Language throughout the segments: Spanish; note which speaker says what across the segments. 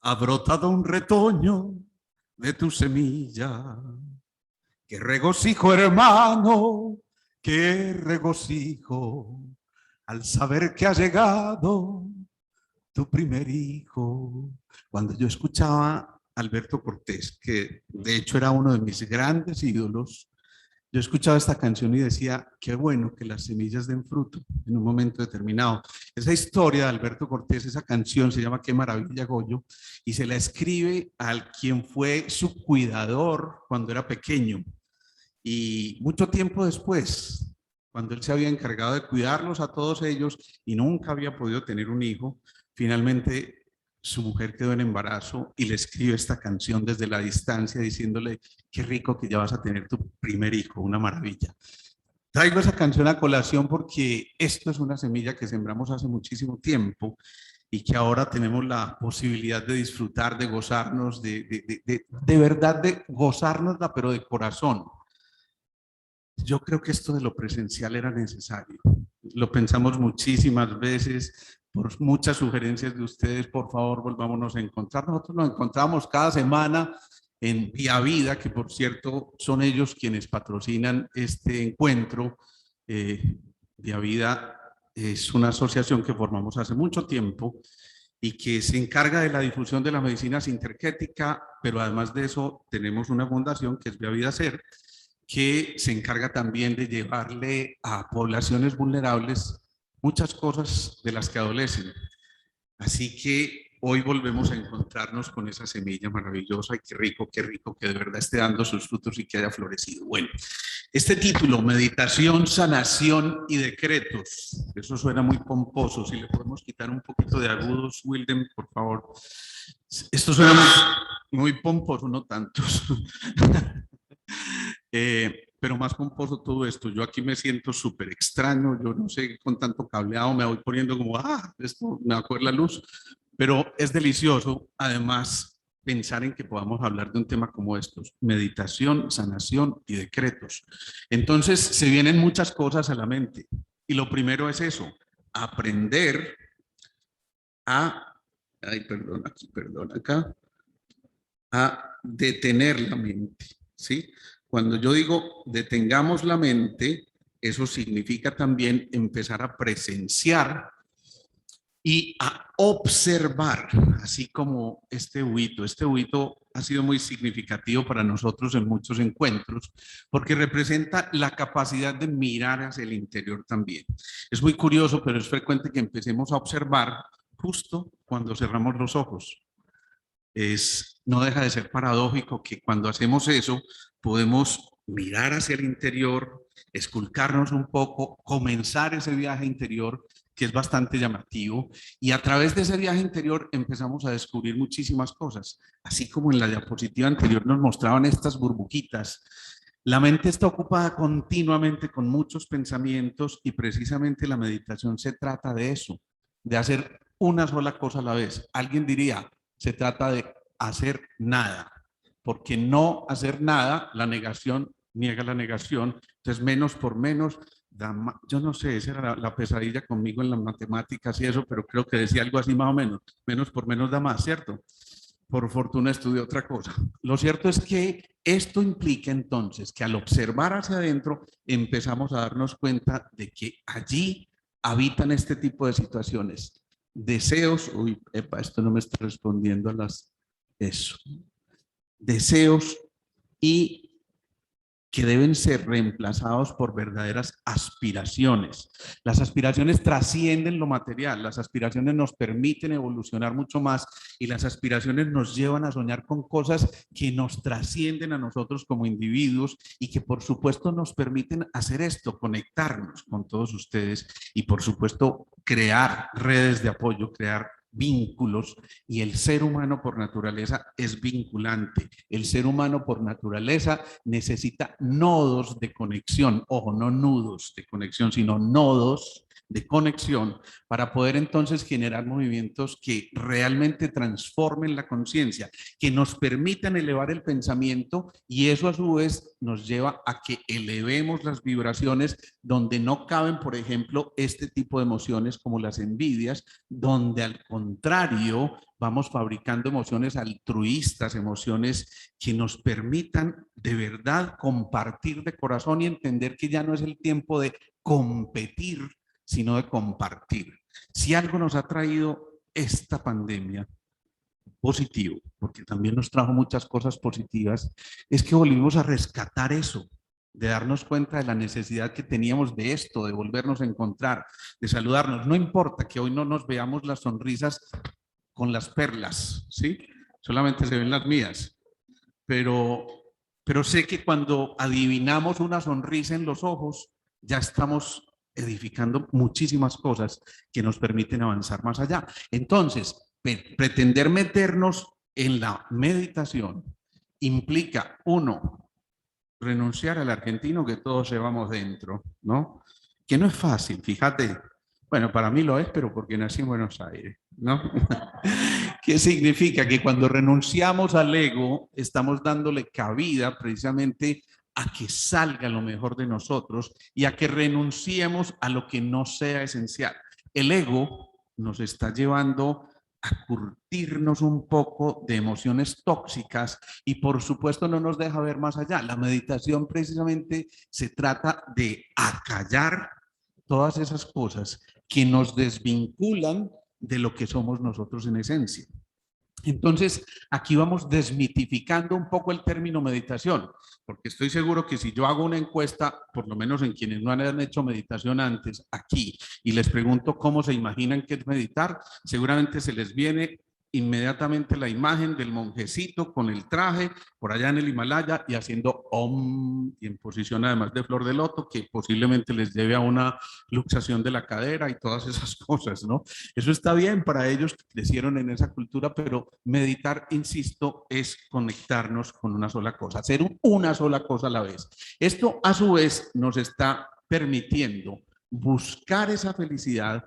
Speaker 1: Ha brotado un retoño de tu semilla. Qué regocijo, hermano, qué regocijo al saber que ha llegado tu primer hijo. Cuando yo escuchaba a Alberto Cortés, que de hecho era uno de mis grandes ídolos, yo escuchaba esta canción y decía, qué bueno que las semillas den fruto en un momento determinado. Esa historia de Alberto Cortés, esa canción se llama Qué maravilla, Goyo, y se la escribe al quien fue su cuidador cuando era pequeño. Y mucho tiempo después, cuando él se había encargado de cuidarlos a todos ellos y nunca había podido tener un hijo, finalmente su mujer quedó en embarazo y le escribe esta canción desde la distancia diciéndole, qué rico que ya vas a tener tu primer hijo, una maravilla. Traigo esa canción a colación porque esto es una semilla que sembramos hace muchísimo tiempo y que ahora tenemos la posibilidad de disfrutar, de gozarnos, de verdad de gozárnosla, pero de corazón. Yo creo que esto de lo presencial era necesario. Lo pensamos muchísimas veces, por muchas sugerencias de ustedes, por favor, volvámonos a encontrar. Nosotros nos encontramos cada semana en Vía Vida, que por cierto son ellos quienes patrocinan este encuentro. Vía Vida es una asociación que formamos hace mucho tiempo y que se encarga de la difusión de la medicina sintergética, pero además de eso tenemos una fundación que es Vía Vida Ser, que se encarga también de llevarle a poblaciones vulnerables muchas cosas de las que adolecen. Así que hoy volvemos a encontrarnos con esa semilla maravillosa y qué rico que de verdad esté dando sus frutos y que haya florecido. Bueno, este título, Meditación, Sanación y Decretos, eso suena muy pomposo. Si le podemos quitar un poquito de agudos, Wilden, por favor. Esto suena muy pomposo, no tantos. Pero más pomposo todo esto. Yo aquí me siento súper extraño. Yo no sé, con tanto cableado me voy poniendo como, esto me va a coger la luz. Pero es delicioso, además, pensar en que podamos hablar de un tema como estos: meditación, sanación y decretos. Entonces, se vienen muchas cosas a la mente. Y lo primero es eso, aprender a, acá, a detener la mente, ¿sí? Cuando yo digo detengamos la mente, eso significa también empezar a presenciar y a observar, así como este huito. Este huito ha sido muy significativo para nosotros en muchos encuentros, porque representa la capacidad de mirar hacia el interior también. Es muy curioso, pero es frecuente que empecemos a observar justo cuando cerramos los ojos. No deja de ser paradójico que cuando hacemos eso podemos mirar hacia el interior, esculcarnos un poco, comenzar ese viaje interior que es bastante llamativo, y a través de ese viaje interior empezamos a descubrir muchísimas cosas. Así como en la diapositiva anterior nos mostraban estas burbujitas, la mente está ocupada continuamente con muchos pensamientos y precisamente la meditación se trata de eso, de hacer una sola cosa a la vez. Alguien diría, se trata de hacer nada, porque no hacer nada, la negación niega la negación, entonces menos por menos, yo no sé, esa era la pesadilla conmigo en las matemáticas y eso, pero creo que decía algo así más o menos por menos da más, ¿cierto? Por fortuna estudié otra cosa. Lo cierto es que esto implica entonces que al observar hacia adentro empezamos a darnos cuenta de que allí habitan este tipo de situaciones. Deseos, esto no me está respondiendo a eso. Deseos y que deben ser reemplazados por verdaderas aspiraciones. Las aspiraciones trascienden lo material, las aspiraciones nos permiten evolucionar mucho más y las aspiraciones nos llevan a soñar con cosas que nos trascienden a nosotros como individuos y que por supuesto nos permiten hacer esto, conectarnos con todos ustedes y por supuesto crear redes de apoyo, crear vínculos, y el ser humano por naturaleza es vinculante. El ser humano por naturaleza necesita nodos de conexión, ojo, no nudos de conexión, sino nodos de conexión, para poder entonces generar movimientos que realmente transformen la conciencia, que nos permitan elevar el pensamiento, y eso a su vez nos lleva a que elevemos las vibraciones donde no caben, por ejemplo, este tipo de emociones como las envidias, donde al contrario vamos fabricando emociones altruistas, emociones que nos permitan de verdad compartir de corazón y entender que ya no es el tiempo de competir, sino de compartir. Si algo nos ha traído esta pandemia positivo, porque también nos trajo muchas cosas positivas, es que volvimos a rescatar eso, de darnos cuenta de la necesidad que teníamos de esto, de volvernos a encontrar, de saludarnos. No importa que hoy no nos veamos las sonrisas con las perlas, ¿sí? Solamente se ven las mías, pero, pero sé que cuando adivinamos una sonrisa en los ojos, ya estamos edificando muchísimas cosas que nos permiten avanzar más allá. Entonces, pretender meternos en la meditación implica, uno, renunciar al argentino que todos llevamos dentro, ¿no? Que no es fácil, fíjate. Bueno, para mí lo es, pero porque nací en Buenos Aires, ¿no? ¿Qué significa? Que cuando renunciamos al ego, estamos dándole cabida precisamente a que salga lo mejor de nosotros y a que renunciemos a lo que no sea esencial. El ego nos está llevando a curtirnos un poco de emociones tóxicas y por supuesto no nos deja ver más allá. La meditación precisamente se trata de acallar todas esas cosas que nos desvinculan de lo que somos nosotros en esencia. Entonces, aquí vamos desmitificando un poco el término meditación, porque estoy seguro que si yo hago una encuesta, por lo menos en quienes no han hecho meditación antes, aquí, y les pregunto cómo se imaginan que es meditar, seguramente se les viene inmediatamente la imagen del monjecito con el traje por allá en el Himalaya y haciendo om, y en posición además de flor de loto, que posiblemente les lleve a una luxación de la cadera y todas esas cosas, ¿no? Eso está bien para ellos que crecieron en esa cultura, pero meditar, insisto, es conectarnos con una sola cosa, hacer una sola cosa a la vez. Esto a su vez nos está permitiendo buscar esa felicidad,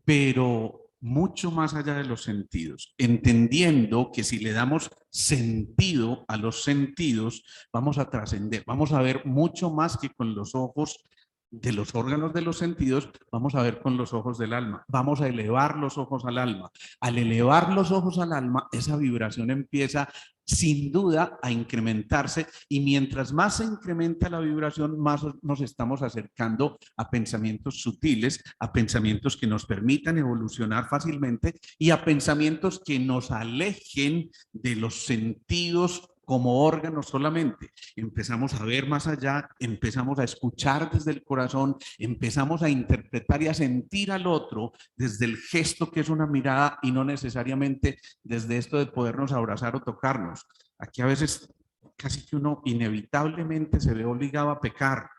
Speaker 1: pero mucho más allá de los sentidos, entendiendo que si le damos sentido a los sentidos, vamos a trascender, vamos a ver mucho más que con los ojos de los órganos de los sentidos, vamos a ver con los ojos del alma, vamos a elevar los ojos al alma. Al elevar los ojos al alma, esa vibración empieza sin duda a incrementarse y mientras más se incrementa la vibración, más nos estamos acercando a pensamientos sutiles, a pensamientos que nos permitan evolucionar fácilmente y a pensamientos que nos alejen de los sentidos como órganos solamente. Empezamos a ver más allá, empezamos a escuchar desde el corazón, empezamos a interpretar y a sentir al otro desde el gesto que es una mirada y no necesariamente desde esto de podernos abrazar o tocarnos. Aquí a veces casi que uno inevitablemente se ve obligado a pecar.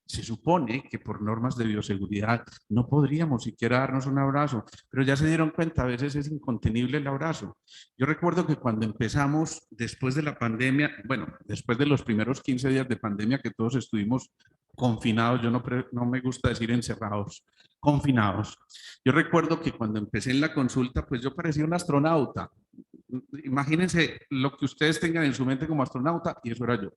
Speaker 1: Se supone que por normas de bioseguridad no podríamos siquiera darnos un abrazo, pero ya se dieron cuenta, a veces es incontenible el abrazo. Yo recuerdo que cuando empezamos, después de la pandemia, bueno, después de los primeros 15 días de pandemia que todos estuvimos confinados, yo no me gusta decir encerrados, confinados. Yo recuerdo que cuando empecé en la consulta, pues yo parecía un astronauta. Imagínense lo que ustedes tengan en su mente como astronauta y eso era yo.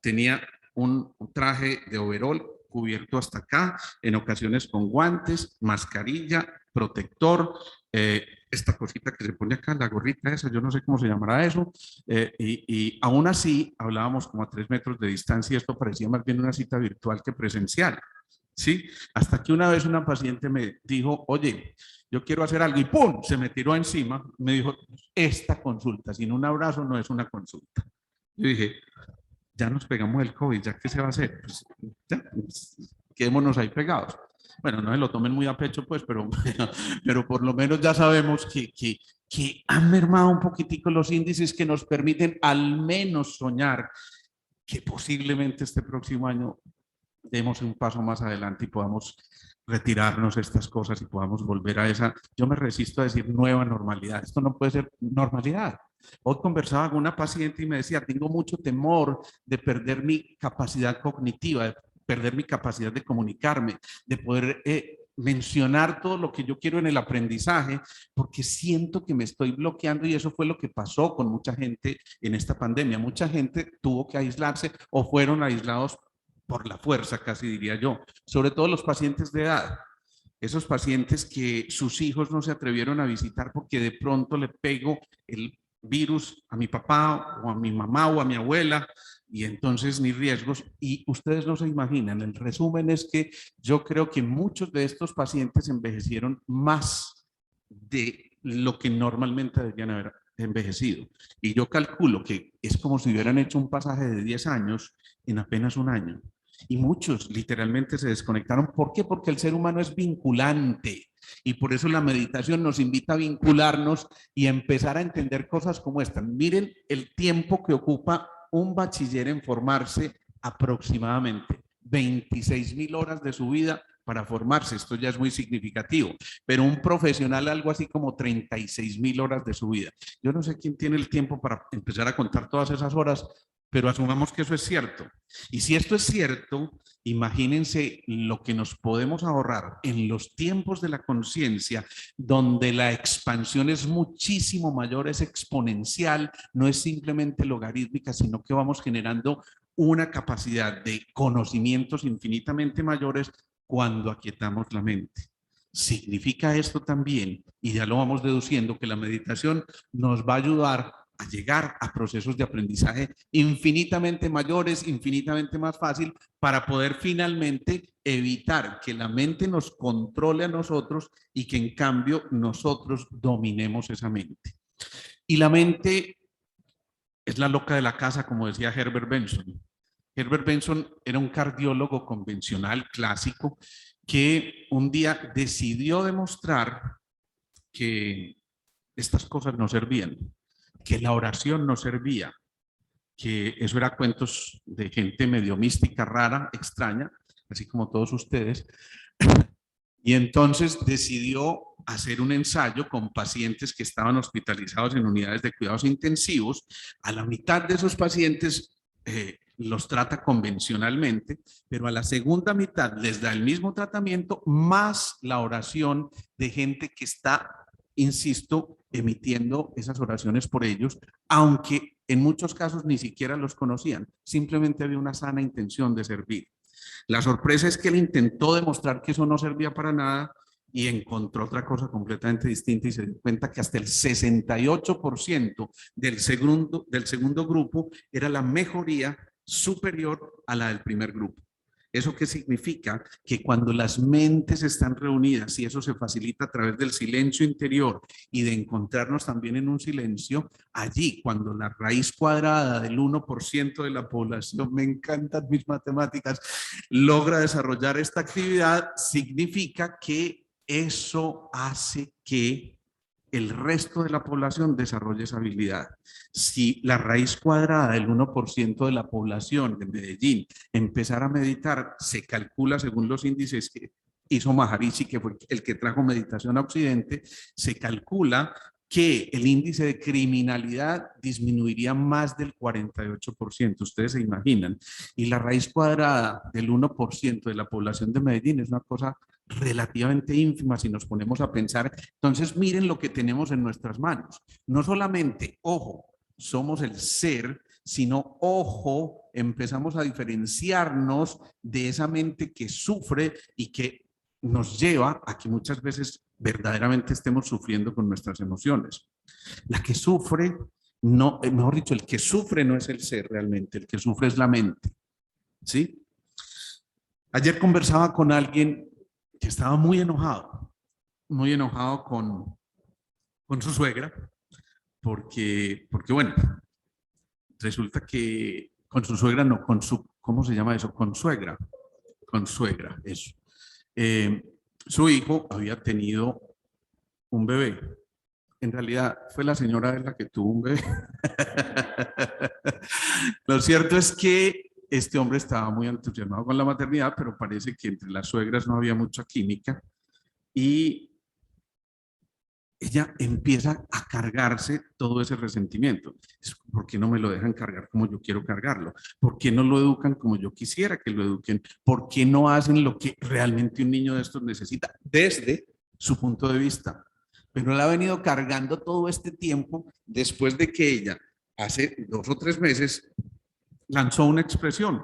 Speaker 1: Tenía un traje de overol cubierto hasta acá, en ocasiones con guantes, mascarilla, protector, esta cosita que se pone acá, la gorrita esa, yo no sé cómo se llamará eso, y aún así hablábamos como a 3 metros de distancia y esto parecía más bien una cita virtual que presencial. ¿Sí? Hasta que una vez una paciente me dijo, oye, yo quiero hacer algo y ¡pum! Se me tiró encima, me dijo, esta consulta sin un abrazo no es una consulta. Yo dije, ya nos pegamos el COVID, ¿ya qué se va a hacer? Pues, ya, quedémonos ahí pegados. Bueno, no se lo tomen muy a pecho, pues, pero por lo menos ya sabemos que han mermado un poquitico los índices que nos permiten al menos soñar que posiblemente este próximo año demos un paso más adelante y podamos retirarnos estas cosas y podamos volver a esa, yo me resisto a decir nueva normalidad, esto no puede ser normalidad. Hoy conversaba con una paciente y me decía, tengo mucho temor de perder mi capacidad cognitiva, de perder mi capacidad de comunicarme, de poder mencionar todo lo que yo quiero en el aprendizaje, porque siento que me estoy bloqueando y eso fue lo que pasó con mucha gente en esta pandemia. Mucha gente tuvo que aislarse o fueron aislados por la fuerza, casi diría yo, sobre todo los pacientes de edad. Esos pacientes que sus hijos no se atrevieron a visitar porque de pronto le pego el virus a mi papá o a mi mamá o a mi abuela y entonces ni riesgos. Y ustedes no se imaginan, el resumen es que yo creo que muchos de estos pacientes envejecieron más de lo que normalmente deberían haber envejecido. Y yo calculo que es como si hubieran hecho un pasaje de 10 años en apenas un año. Y muchos literalmente se desconectaron. ¿Por qué? Porque el ser humano es vinculante. Y por eso la meditación nos invita a vincularnos y a empezar a entender cosas como esta. Miren el tiempo que ocupa un bachiller en formarse, aproximadamente 26.000 horas de su vida para formarse. Esto ya es muy significativo. Pero un profesional algo así como 36.000 horas de su vida. Yo no sé quién tiene el tiempo para empezar a contar todas esas horas, pero asumamos que eso es cierto. Y si esto es cierto, imagínense lo que nos podemos ahorrar en los tiempos de la conciencia, donde la expansión es muchísimo mayor, es exponencial, no es simplemente logarítmica, sino que vamos generando una capacidad de conocimientos infinitamente mayores cuando aquietamos la mente. Significa esto también, y ya lo vamos deduciendo, que la meditación nos va a ayudar a llegar a procesos de aprendizaje infinitamente mayores, infinitamente más fácil, para poder finalmente evitar que la mente nos controle a nosotros y que en cambio nosotros dominemos esa mente. Y la mente es la loca de la casa, como decía Herbert Benson. Herbert Benson era un cardiólogo convencional, clásico, que un día decidió demostrar que estas cosas no servían, que la oración no servía, que eso era cuentos de gente medio mística, rara, extraña, así como todos ustedes. Y entonces decidió hacer un ensayo con pacientes que estaban hospitalizados en unidades de cuidados intensivos. A la mitad de esos pacientes los trata convencionalmente, pero a la segunda mitad les da el mismo tratamiento más la oración de gente que está, insisto, emitiendo esas oraciones por ellos, aunque en muchos casos ni siquiera los conocían, simplemente había una sana intención de servir. La sorpresa es que él intentó demostrar que eso no servía para nada y encontró otra cosa completamente distinta y se dio cuenta que hasta el 68% del segundo grupo era la mejoría superior a la del primer grupo. ¿Eso qué significa? Que cuando las mentes están reunidas y eso se facilita a través del silencio interior y de encontrarnos también en un silencio, allí cuando la raíz cuadrada del 1% de la población, me encantan mis matemáticas, logra desarrollar esta actividad, significa que eso hace que el resto de la población desarrolle esa habilidad. Si la raíz cuadrada del 1% de la población de Medellín empezara a meditar, se calcula según los índices que hizo Maharishi, que fue el que trajo meditación a Occidente, se calcula que el índice de criminalidad disminuiría más del 48%, ustedes se imaginan. Y la raíz cuadrada del 1% de la población de Medellín es una cosa relativamente ínfima si nos ponemos a pensar. Entonces, miren lo que tenemos en nuestras manos. No solamente, ojo, somos el ser, sino, ojo, empezamos a diferenciarnos de esa mente que sufre y que nos lleva a que muchas veces verdaderamente estemos sufriendo con nuestras emociones. La que sufre, no, mejor dicho, el que sufre no es el ser realmente, el que sufre es la mente. ¿Sí? Ayer conversaba con alguien que estaba muy enojado con su suegra, porque bueno, resulta que con su suegra, no, con su, ¿cómo se llama eso? Con suegra, eso. Eh, Su hijo había tenido un bebé. En realidad fue la señora de la que tuvo un bebé. Lo cierto es que este hombre estaba muy entusiasmado con la maternidad, pero parece que entre las suegras no había mucha química y ella empieza a cargarse todo ese resentimiento. ¿Por qué no me lo dejan cargar como yo quiero cargarlo? ¿Por qué no lo educan como yo quisiera que lo eduquen? ¿Por qué no hacen lo que realmente un niño de estos necesita desde su punto de vista? Pero él ha venido cargando todo este tiempo después de que ella, hace 2 o 3 meses, lanzó una expresión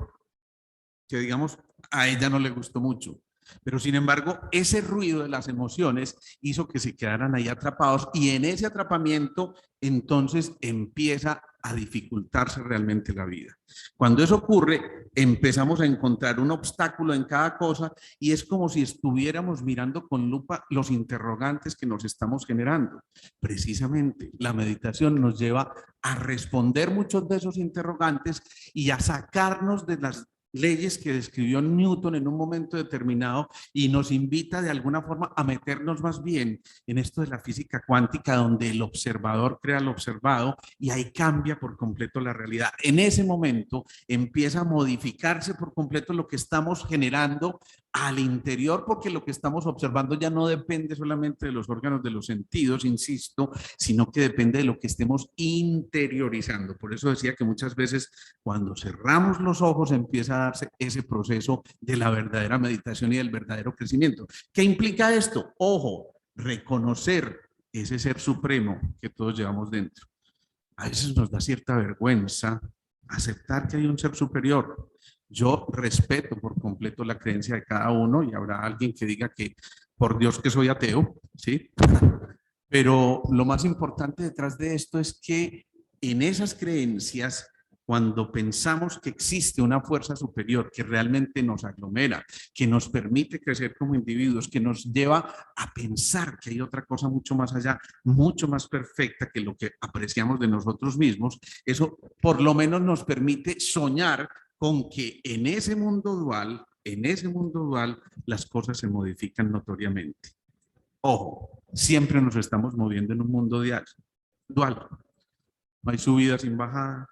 Speaker 1: que, digamos, a ella no le gustó mucho. Pero sin embargo, ese ruido de las emociones hizo que se quedaran ahí atrapados y en ese atrapamiento entonces empieza a dificultarse realmente la vida. Cuando eso ocurre, empezamos a encontrar un obstáculo en cada cosa y es como si estuviéramos mirando con lupa los interrogantes que nos estamos generando. Precisamente la meditación nos lleva a responder muchos de esos interrogantes y a sacarnos de las leyes que describió Newton en un momento determinado y nos invita de alguna forma a meternos más bien en esto de la física cuántica, donde el observador crea lo observado y ahí cambia por completo la realidad. En ese momento empieza a modificarse por completo lo que estamos generando al interior, porque lo que estamos observando ya no depende solamente de los órganos de los sentidos, insisto, sino que depende de lo que estemos interiorizando. Por eso decía que muchas veces cuando cerramos los ojos empieza a darse ese proceso de la verdadera meditación y del verdadero crecimiento. ¿Qué implica esto? Ojo, reconocer ese ser supremo que todos llevamos dentro. A veces nos da cierta vergüenza aceptar que hay un ser superior. Yo respeto por completo la creencia de cada uno y habrá alguien que diga que por Dios que soy ateo, ¿sí? Pero lo más importante detrás de esto es que en esas creencias, cuando pensamos que existe una fuerza superior que realmente nos aglomera, que nos permite crecer como individuos, que nos lleva a pensar que hay otra cosa mucho más allá, mucho más perfecta que lo que apreciamos de nosotros mismos, eso por lo menos nos permite soñar con que en ese mundo dual, las cosas se modifican notoriamente. Ojo, siempre nos estamos moviendo en un mundo dual. No hay subida sin bajada,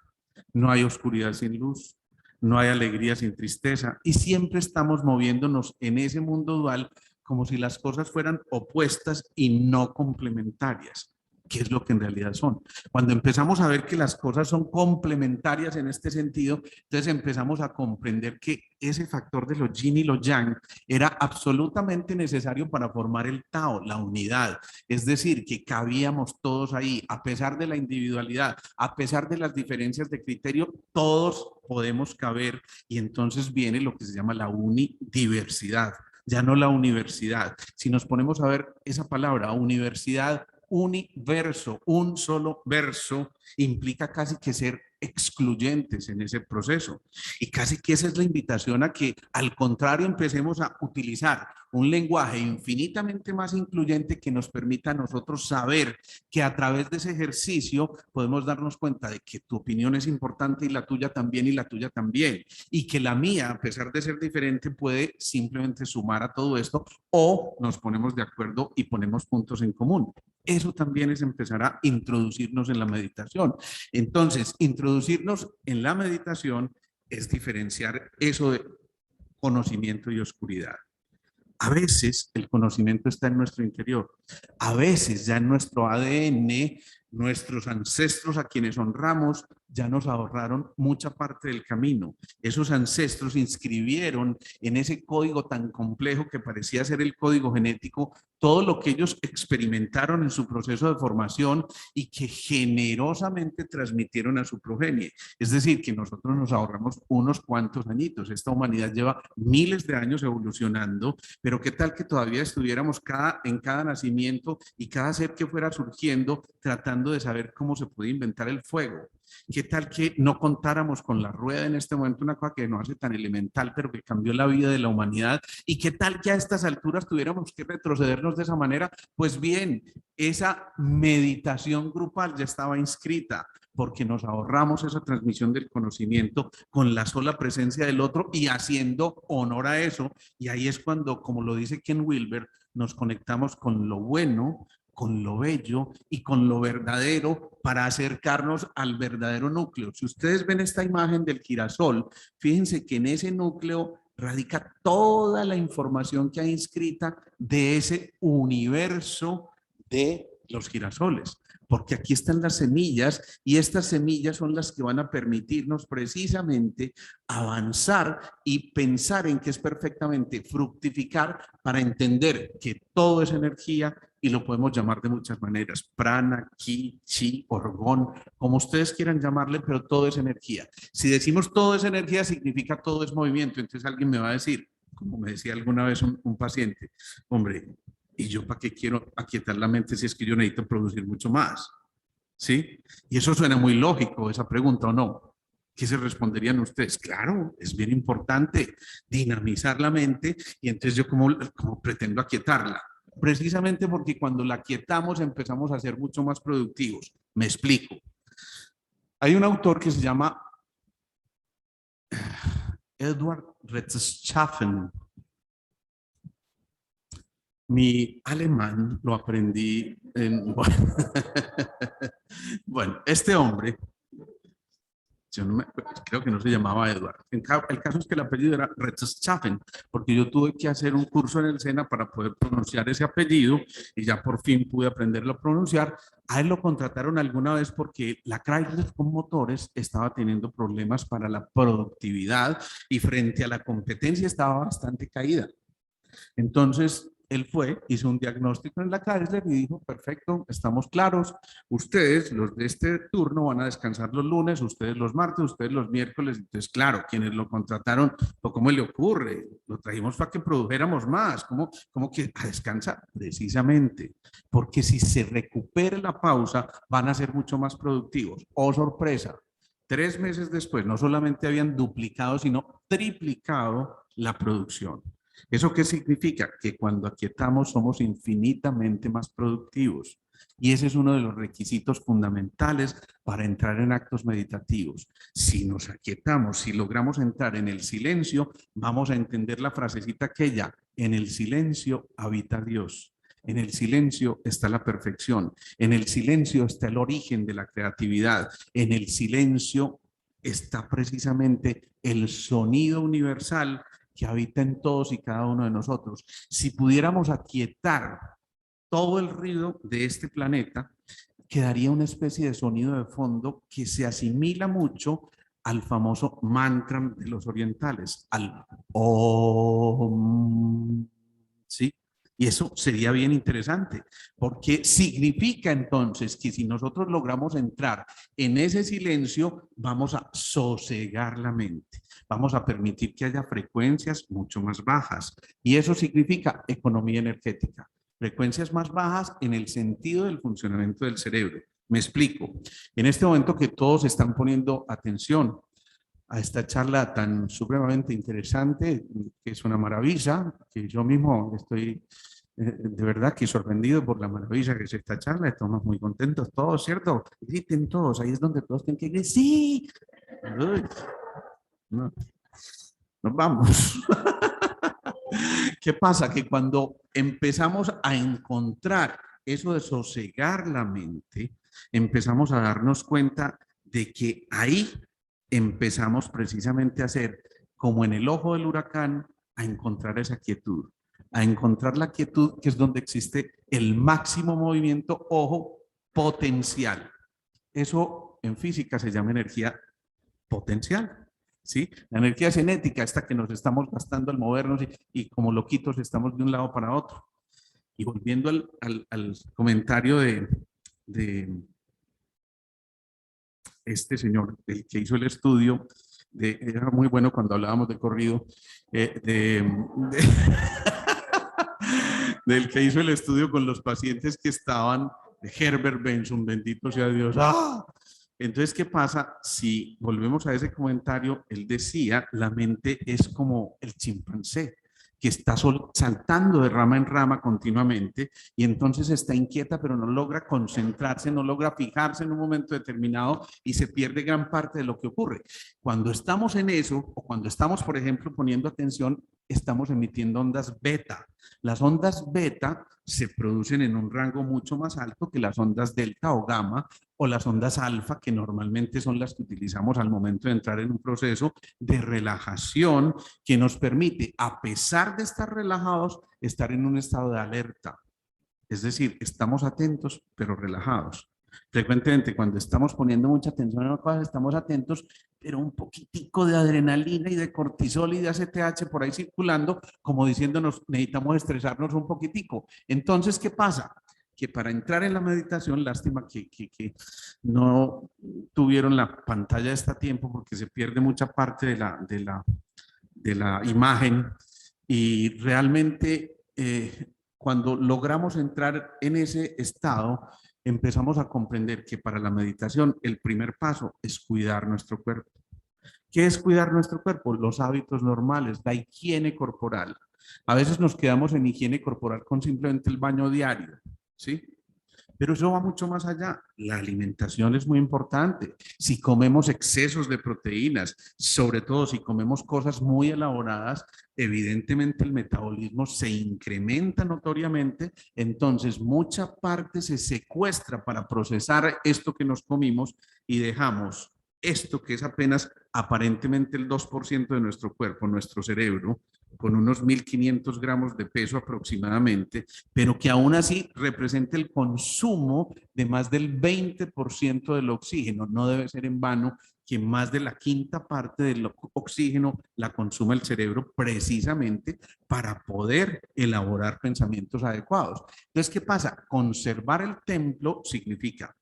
Speaker 1: no hay oscuridad sin luz, no hay alegría sin tristeza y siempre estamos moviéndonos en ese mundo dual como si las cosas fueran opuestas y no complementarias, que es lo que en realidad son. Cuando empezamos a ver que las cosas son complementarias en este sentido, entonces empezamos a comprender que ese factor de los yin y los yang era absolutamente necesario para formar el Tao, la unidad. Es decir, que cabíamos todos ahí, a pesar de la individualidad, a pesar de las diferencias de criterio, todos podemos caber y entonces viene lo que se llama la unidiversidad, ya no la universidad. Si nos ponemos a ver esa palabra, universidad, universo, un solo verso, implica casi que ser excluyentes en ese proceso. Y casi que esa es la invitación a que, al contrario, empecemos a utilizar un lenguaje infinitamente más incluyente que nos permita a nosotros saber que a través de ese ejercicio podemos darnos cuenta de que tu opinión es importante y la tuya también y la tuya también. Y que la mía, a pesar de ser diferente, puede simplemente sumar a todo esto o nos ponemos de acuerdo y ponemos puntos en común. Eso también es empezar a introducirnos en la meditación. Entonces, introducirnos en la meditación es diferenciar eso de conocimiento y oscuridad. A veces el conocimiento está en nuestro interior, a veces ya en nuestro ADN, nuestros ancestros a quienes honramos ya nos ahorraron mucha parte del camino. Esos ancestros inscribieron en ese código tan complejo que parecía ser el código genético todo lo que ellos experimentaron en su proceso de formación y que generosamente transmitieron a su progenie. Es decir, que nosotros nos ahorramos unos cuantos añitos. Esta humanidad lleva miles de años evolucionando, pero qué tal que todavía estuviéramos en cada nacimiento y cada ser que fuera surgiendo tratando de saber cómo se puede inventar el fuego. ¿Qué tal que no contáramos con la rueda en este momento, una cosa que no hace tan elemental, pero que cambió la vida de la humanidad? ¿Y qué tal que a estas alturas tuviéramos que retrocedernos de esa manera? Pues bien, esa meditación grupal ya estaba inscrita, porque nos ahorramos esa transmisión del conocimiento con la sola presencia del otro y haciendo honor a eso. Y ahí es cuando, como lo dice Ken Wilber, nos conectamos con lo bueno, con lo bello y con lo verdadero para acercarnos al verdadero núcleo. Si ustedes ven esta imagen del girasol, fíjense que en ese núcleo radica toda la información que hay inscrita de ese universo de los girasoles, porque aquí están las semillas y estas semillas son las que van a permitirnos precisamente avanzar y pensar en que es perfectamente fructificar para entender que todo es energía y lo podemos llamar de muchas maneras, prana, ki, chi, orgón, como ustedes quieran llamarle, pero todo es energía. Si decimos todo es energía, significa todo es movimiento. Entonces alguien me va a decir, como me decía alguna vez un paciente, hombre, ¿y yo para qué quiero aquietar la mente si es que yo necesito producir mucho más? ¿Sí? Y eso suena muy lógico, esa pregunta, ¿o no? ¿Qué se responderían ustedes? Claro, es bien importante dinamizar la mente y entonces yo como pretendo aquietarla. Precisamente porque cuando la aquietamos empezamos a ser mucho más productivos. Me explico. Hay un autor que se llama Edward Rechtschaffen. Mi alemán lo aprendí en... Bueno, este hombre, yo no creo que no se llamaba Edward. El caso es que el apellido era Rechtschaffen, porque yo tuve que hacer un curso en el SENA para poder pronunciar ese apellido y ya por fin pude aprenderlo a pronunciar. A él lo contrataron alguna vez porque la Chrysler con motores estaba teniendo problemas para la productividad y frente a la competencia estaba bastante caída. Entonces, él fue, hizo un diagnóstico en la Chrysler y dijo, perfecto, estamos claros, ustedes, los de este turno, van a descansar los lunes, ustedes los martes, ustedes los miércoles. Entonces, claro, quienes lo contrataron, pues, ¿cómo le ocurre? Lo trajimos para que produjéramos más, ¿cómo que a descansar? Precisamente, porque si se recupera la pausa, van a ser mucho más productivos. Oh, sorpresa, 3 meses después, no solamente habían duplicado, sino triplicado la producción. ¿Eso qué significa? Que cuando aquietamos somos infinitamente más productivos. Y ese es uno de los requisitos fundamentales para entrar en actos meditativos. Si nos aquietamos, si logramos entrar en el silencio, vamos a entender la frasecita aquella, en el silencio habita Dios. En el silencio está la perfección. En el silencio está el origen de la creatividad. En el silencio está precisamente el sonido universal que habita en todos y cada uno de nosotros. Si pudiéramos aquietar todo el ruido de este planeta, quedaría una especie de sonido de fondo que se asimila mucho al famoso mantra de los orientales, al Om, ¿sí? Y eso sería bien interesante, porque significa entonces que si nosotros logramos entrar en ese silencio, vamos a sosegar la mente, vamos a permitir que haya frecuencias mucho más bajas. Y eso significa economía energética, frecuencias más bajas en el sentido del funcionamiento del cerebro. Me explico. En este momento que todos están poniendo atención a esta charla tan supremamente interesante, que es una maravilla, que yo mismo estoy de verdad que sorprendido por la maravilla que es esta charla. Estamos muy contentos todos, ¿cierto? Griten todos, ahí es donde todos tienen que gritar, ¡sí! Uy, no, nos vamos. ¿Qué pasa? Que cuando empezamos a encontrar eso de sosegar la mente, empezamos a darnos cuenta de que ahí empezamos precisamente a hacer, como en el ojo del huracán, a encontrar esa quietud, a encontrar la quietud, que es donde existe el máximo movimiento, ojo, potencial. Eso en física se llama energía potencial. ¿Sí? La energía cinética, esta que nos estamos gastando al movernos y como loquitos estamos de un lado para otro. Y volviendo al comentario de este señor, el que hizo el estudio, era muy bueno cuando hablábamos de corrido, del que hizo el estudio con los pacientes que estaban, de Herbert Benson, bendito sea Dios. ¡Ah! Entonces, ¿qué pasa? Si volvemos a ese comentario, él decía, la mente es como el chimpancé, que está saltando de rama en rama continuamente y entonces está inquieta, pero no logra concentrarse, no logra fijarse en un momento determinado y se pierde gran parte de lo que ocurre. Cuando estamos en eso, o cuando estamos, por ejemplo, poniendo atención, estamos emitiendo ondas beta. Las ondas beta se producen en un rango mucho más alto que las ondas delta o gamma o las ondas alfa, que normalmente son las que utilizamos al momento de entrar en un proceso de relajación que nos permite, a pesar de estar relajados, estar en un estado de alerta. Es decir, estamos atentos, pero relajados. Frecuentemente, cuando estamos poniendo mucha atención a una cosa, estamos atentos, pero un poquitico de adrenalina y de cortisol y de ACTH por ahí circulando, como diciéndonos, necesitamos estresarnos un poquitico. Entonces, ¿qué pasa? Que para entrar en la meditación, lástima que no tuvieron la pantalla a este tiempo porque se pierde mucha parte de la imagen y realmente cuando logramos entrar en ese estado, empezamos a comprender que para la meditación el primer paso es cuidar nuestro cuerpo. ¿Qué es cuidar nuestro cuerpo? Los hábitos normales, la higiene corporal. A veces nos quedamos en higiene corporal con simplemente el baño diario, ¿sí? Pero eso va mucho más allá. La alimentación es muy importante. Si comemos excesos de proteínas, sobre todo si comemos cosas muy elaboradas, evidentemente el metabolismo se incrementa notoriamente, entonces mucha parte se secuestra para procesar esto que nos comimos y dejamos esto que es apenas aparentemente el 2% de nuestro cuerpo, nuestro cerebro, con unos 1.500 gramos de peso aproximadamente, pero que aún así representa el consumo de más del 20% del oxígeno. No debe ser en vano que más de la quinta parte del oxígeno la consume el cerebro precisamente para poder elaborar pensamientos adecuados. Entonces, ¿qué pasa? Conservar el templo significa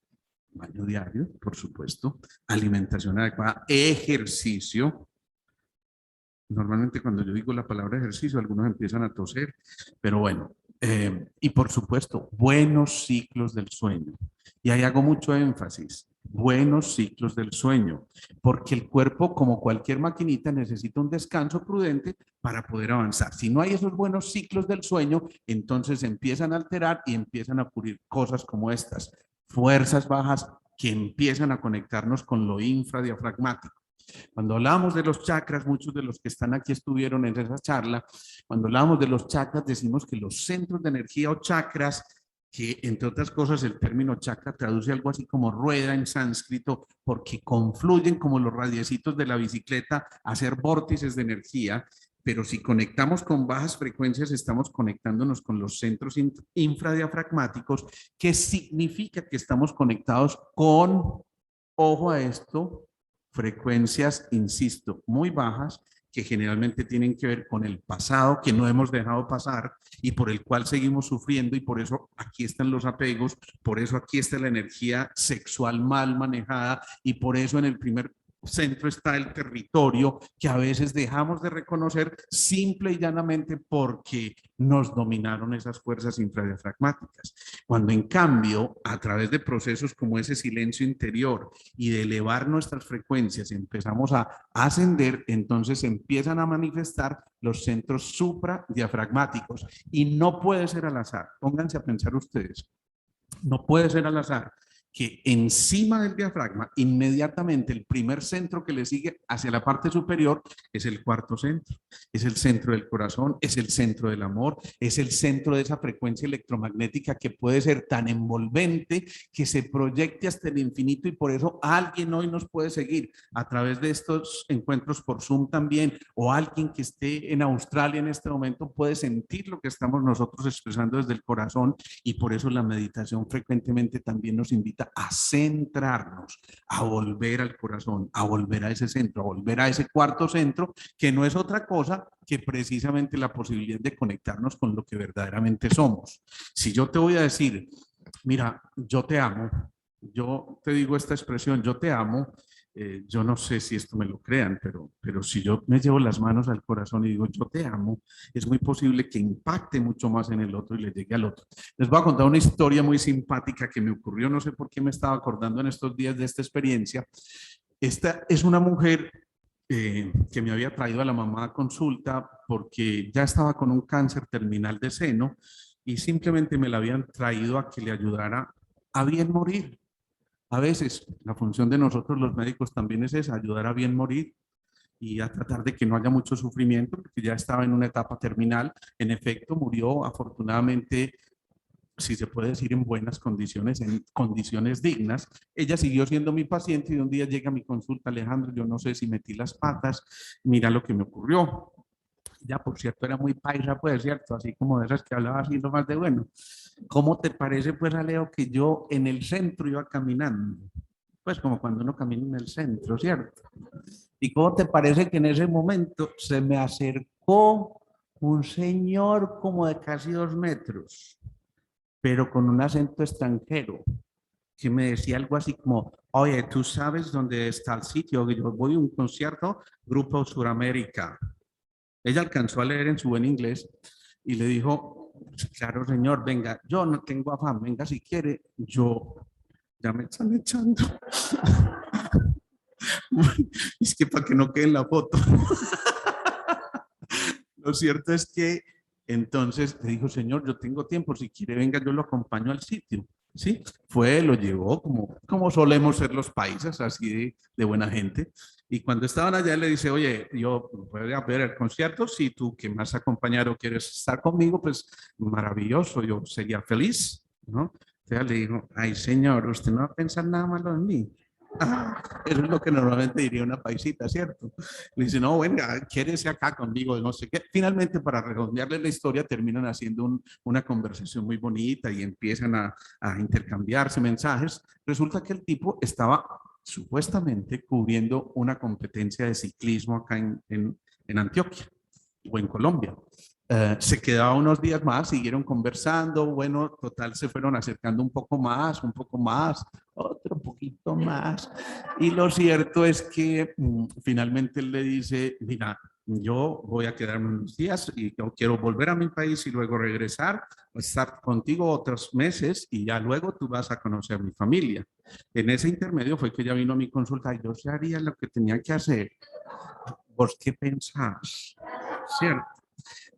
Speaker 1: baño diario, por supuesto, alimentación adecuada, ejercicio. Normalmente cuando yo digo la palabra ejercicio, algunos empiezan a toser, pero bueno, y por supuesto, buenos ciclos del sueño. Y ahí hago mucho énfasis, buenos ciclos del sueño, porque el cuerpo, como cualquier maquinita, necesita un descanso prudente para poder avanzar. Si no hay esos buenos ciclos del sueño, entonces empiezan a alterar y empiezan a ocurrir cosas como estas, fuerzas bajas que empiezan a conectarnos con lo infradiafragmático. Cuando hablamos de los chakras, muchos de los que están aquí estuvieron en esa charla, cuando hablamos de los chakras decimos que los centros de energía o chakras, que entre otras cosas el término chakra traduce algo así como rueda en sánscrito, porque confluyen como los radiecitos de la bicicleta a hacer vórtices de energía, pero si conectamos con bajas frecuencias, estamos conectándonos con los centros infradiafragmáticos, que significa que estamos conectados con, ojo a esto, frecuencias, insisto, muy bajas, que generalmente tienen que ver con el pasado que no hemos dejado pasar y por el cual seguimos sufriendo y por eso aquí están los apegos, por eso aquí está la energía sexual mal manejada y por eso en el primer centro está el territorio que a veces dejamos de reconocer simple y llanamente porque nos dominaron esas fuerzas infradiafragmáticas. Cuando en cambio, a través de procesos como ese silencio interior y de elevar nuestras frecuencias, empezamos a ascender, entonces empiezan a manifestar los centros supradiafragmáticos y no puede ser al azar. Pónganse a pensar ustedes, no puede ser al azar que encima del diafragma, inmediatamente el primer centro que le sigue hacia la parte superior es el cuarto centro, es el centro del corazón, es el centro del amor, es el centro de esa frecuencia electromagnética que puede ser tan envolvente que se proyecte hasta el infinito y por eso alguien hoy nos puede seguir a través de estos encuentros por Zoom también o alguien que esté en Australia en este momento puede sentir lo que estamos nosotros expresando desde el corazón y por eso la meditación frecuentemente también nos invita a centrarnos, a volver al corazón, a volver a ese centro, a volver a ese cuarto centro, que no es otra cosa que precisamente la posibilidad de conectarnos con lo que verdaderamente somos. Si yo te voy a decir, mira, yo te amo, yo te digo esta expresión, yo te amo, yo no sé si esto me lo crean, pero si yo me llevo las manos al corazón y digo, yo te amo, es muy posible que impacte mucho más en el otro y le llegue al otro. Les voy a contar una historia muy simpática que me ocurrió, no sé por qué me estaba acordando en estos días de esta experiencia. Esta es una mujer que me había traído a la mamá a consulta porque ya estaba con un cáncer terminal de seno y simplemente me la habían traído a que le ayudara a bien morir. A veces la función de nosotros los médicos también es esa, ayudar a bien morir y a tratar de que no haya mucho sufrimiento, porque ya estaba en una etapa terminal. En efecto, murió afortunadamente, si se puede decir, en buenas condiciones, en condiciones dignas. Ella siguió siendo mi paciente y un día llega a mi consulta, Alejandro, yo no sé si metí las patas, mira lo que me ocurrió. Ya, por cierto, era muy paisa, pues, ¿cierto? Así como de esas que hablaba así, lo más de bueno. ¿Cómo te parece, pues, Aleo, que yo en el centro iba caminando? Pues como cuando uno camina en el centro, ¿cierto? ¿Y cómo te parece que en ese momento se me acercó un señor como de casi 2 metros, pero con un acento extranjero, que me decía algo así como, oye, ¿tú sabes dónde está el sitio? Yo voy a un concierto, Grupo Suramérica. Ella alcanzó a leer en su buen inglés y le dijo, claro, señor, venga, yo no tengo afán, venga si quiere, yo ya me están echando. Es que para que no quede en la foto. Lo cierto es que entonces le dijo, señor, yo tengo tiempo, si quiere venga, yo lo acompaño al sitio. Sí, fue, lo llevó como solemos ser los paisas, así de buena gente. Y cuando estaban allá, le dice, oye, yo voy a ver el concierto, si tú que me has acompañado quieres estar conmigo, pues maravilloso, yo sería feliz, ¿no? Entonces le dijo, ay, señor, usted no va a pensar nada malo en mí. Eso es lo que normalmente diría una paisita, ¿cierto? Le dice, no, venga, quédese acá conmigo, no sé qué. Finalmente, para redondearle la historia, terminan haciendo una conversación muy bonita y empiezan a intercambiarse mensajes. Resulta que el tipo estaba supuestamente cubriendo una competencia de ciclismo acá en Antioquia o en Colombia. Se quedaba unos días más, siguieron conversando, bueno, total, se fueron acercando un poco más, otro poquito más. Y lo cierto es que finalmente él le dice, mira, yo voy a quedarme unos días y yo quiero volver a mi país y luego regresar, estar contigo otros meses y ya luego tú vas a conocer a mi familia. En ese intermedio fue que ella vino a mi consulta y yo se haría lo que tenía que hacer. ¿Vos qué pensás? ¿Cierto?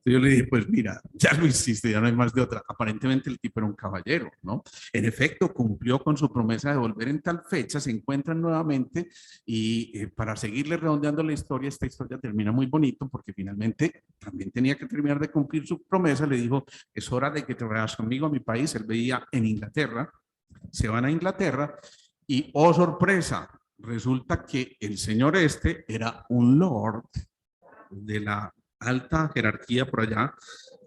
Speaker 1: Yo le dije, pues mira, ya lo hiciste, ya no hay más de otra. Aparentemente el tipo era un caballero, ¿no? En efecto, cumplió con su promesa de volver en tal fecha, se encuentran nuevamente y para seguirle redondeando la historia, esta historia termina muy bonito porque finalmente también tenía que terminar de cumplir su promesa. Le dijo, es hora de que te vayas conmigo a mi país. Él veía en Inglaterra, se van a Inglaterra y, oh sorpresa, resulta que el señor este era un lord de la alta jerarquía por allá,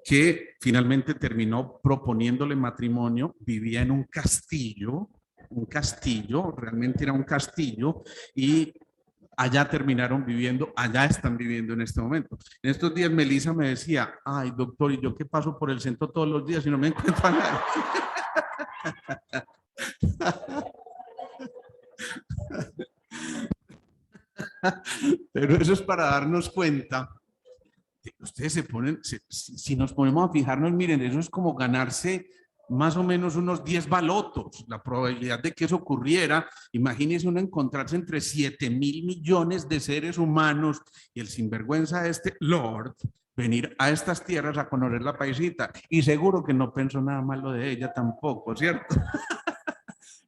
Speaker 1: que finalmente terminó proponiéndole matrimonio, vivía en un castillo, realmente era un castillo, y allá terminaron viviendo, allá están viviendo en este momento. En estos días Melissa me decía, ay doctor, ¿y yo qué paso por el centro todos los días y no me encuentro a nadie? Pero eso es para darnos cuenta. Ustedes se ponen, si nos ponemos a fijarnos, miren, eso es como ganarse más o menos unos 10 balotos. La probabilidad de que eso ocurriera, imagínense uno encontrarse entre 7.000 millones de seres humanos y el sinvergüenza de este Lord venir a estas tierras a conocer la paisita. Y seguro que no pensó nada malo de ella tampoco, ¿cierto?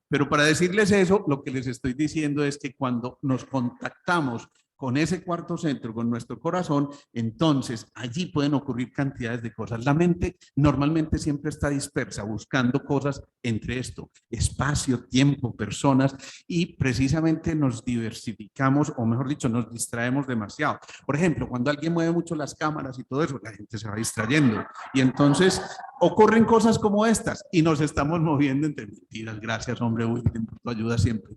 Speaker 1: Pero para decirles eso, lo que les estoy diciendo es que cuando nos contactamos con ese cuarto centro, con nuestro corazón, entonces allí pueden ocurrir cantidades de cosas. La mente normalmente siempre está dispersa, buscando cosas entre esto, espacio, tiempo, personas, y precisamente nos diversificamos, o mejor dicho, nos distraemos demasiado. Por ejemplo, cuando alguien mueve mucho las cámaras y todo eso, la gente se va distrayendo. Y entonces ocurren cosas como estas y nos estamos moviendo entre mentiras. Gracias, hombre, William, por tu ayuda siempre.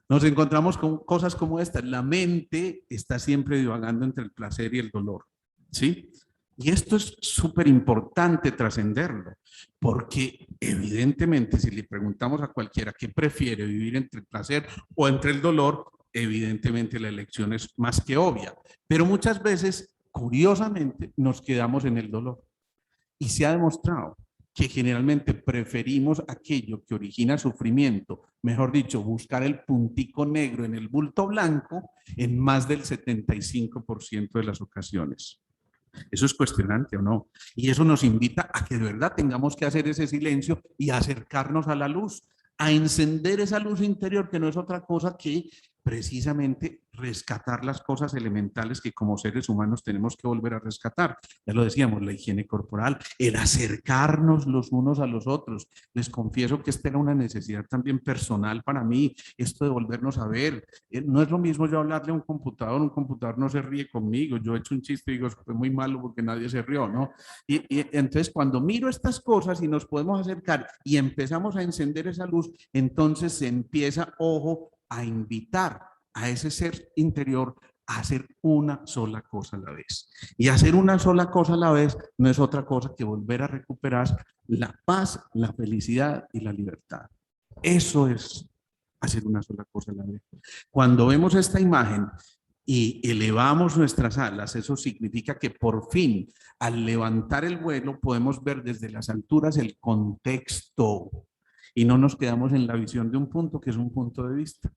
Speaker 1: Nos encontramos con cosas como estas. La mente está siempre divagando entre el placer y el dolor, ¿sí? Y esto es súper importante trascenderlo, porque evidentemente si le preguntamos a cualquiera qué prefiere vivir entre el placer o entre el dolor, evidentemente la elección es más que obvia, pero muchas veces, curiosamente, nos quedamos en el dolor. Y se ha demostrado que generalmente preferimos aquello que origina sufrimiento, mejor dicho, buscar el puntico negro en el bulto blanco en más del 75% de las ocasiones. Eso es cuestionante o no. Y eso nos invita a que de verdad tengamos que hacer ese silencio y acercarnos a la luz, a encender esa luz interior que no es otra cosa que precisamente rescatar las cosas elementales que como seres humanos tenemos que volver a rescatar. Ya lo decíamos, la higiene corporal, el acercarnos los unos a los otros. Les confieso que esta era una necesidad también personal para mí, esto de volvernos a ver. No es lo mismo yo hablarle a un computador no se ríe conmigo, yo he hecho un chiste y digo, fue muy malo porque nadie se rió, ¿no? Y entonces cuando miro estas cosas y nos podemos acercar y empezamos a encender esa luz, entonces se empieza, ojo, a invitar a ese ser interior a hacer una sola cosa a la vez. Y hacer una sola cosa a la vez no es otra cosa que volver a recuperar la paz, la felicidad y la libertad. Eso es hacer una sola cosa a la vez. Cuando vemos esta imagen y elevamos nuestras alas, eso significa que por fin, al levantar el vuelo, podemos ver desde las alturas el contexto y no nos quedamos en la visión de un punto que es un punto de vista.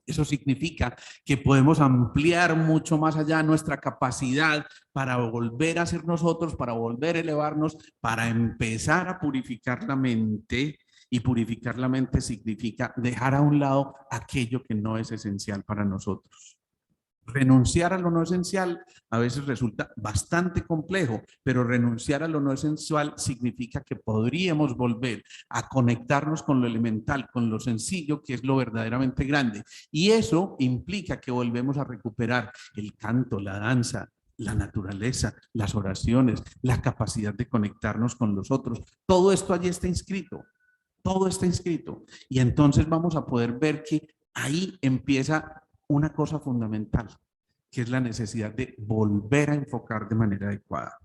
Speaker 1: Eso significa que podemos ampliar mucho más allá nuestra capacidad para volver a ser nosotros, para volver a elevarnos, para empezar a purificar la mente. Y purificar la mente significa dejar a un lado aquello que no es esencial para nosotros. Renunciar a lo no esencial a veces resulta bastante complejo, pero renunciar a lo no esencial significa que podríamos volver a conectarnos con lo elemental, con lo sencillo, que es lo verdaderamente grande. Y eso implica que volvemos a recuperar el canto, la danza, la naturaleza, las oraciones, la capacidad de conectarnos con los otros. Todo esto allí está inscrito. Todo está inscrito. Y entonces vamos a poder ver que ahí empieza una cosa fundamental, que es la necesidad de volver a enfocar de manera adecuada.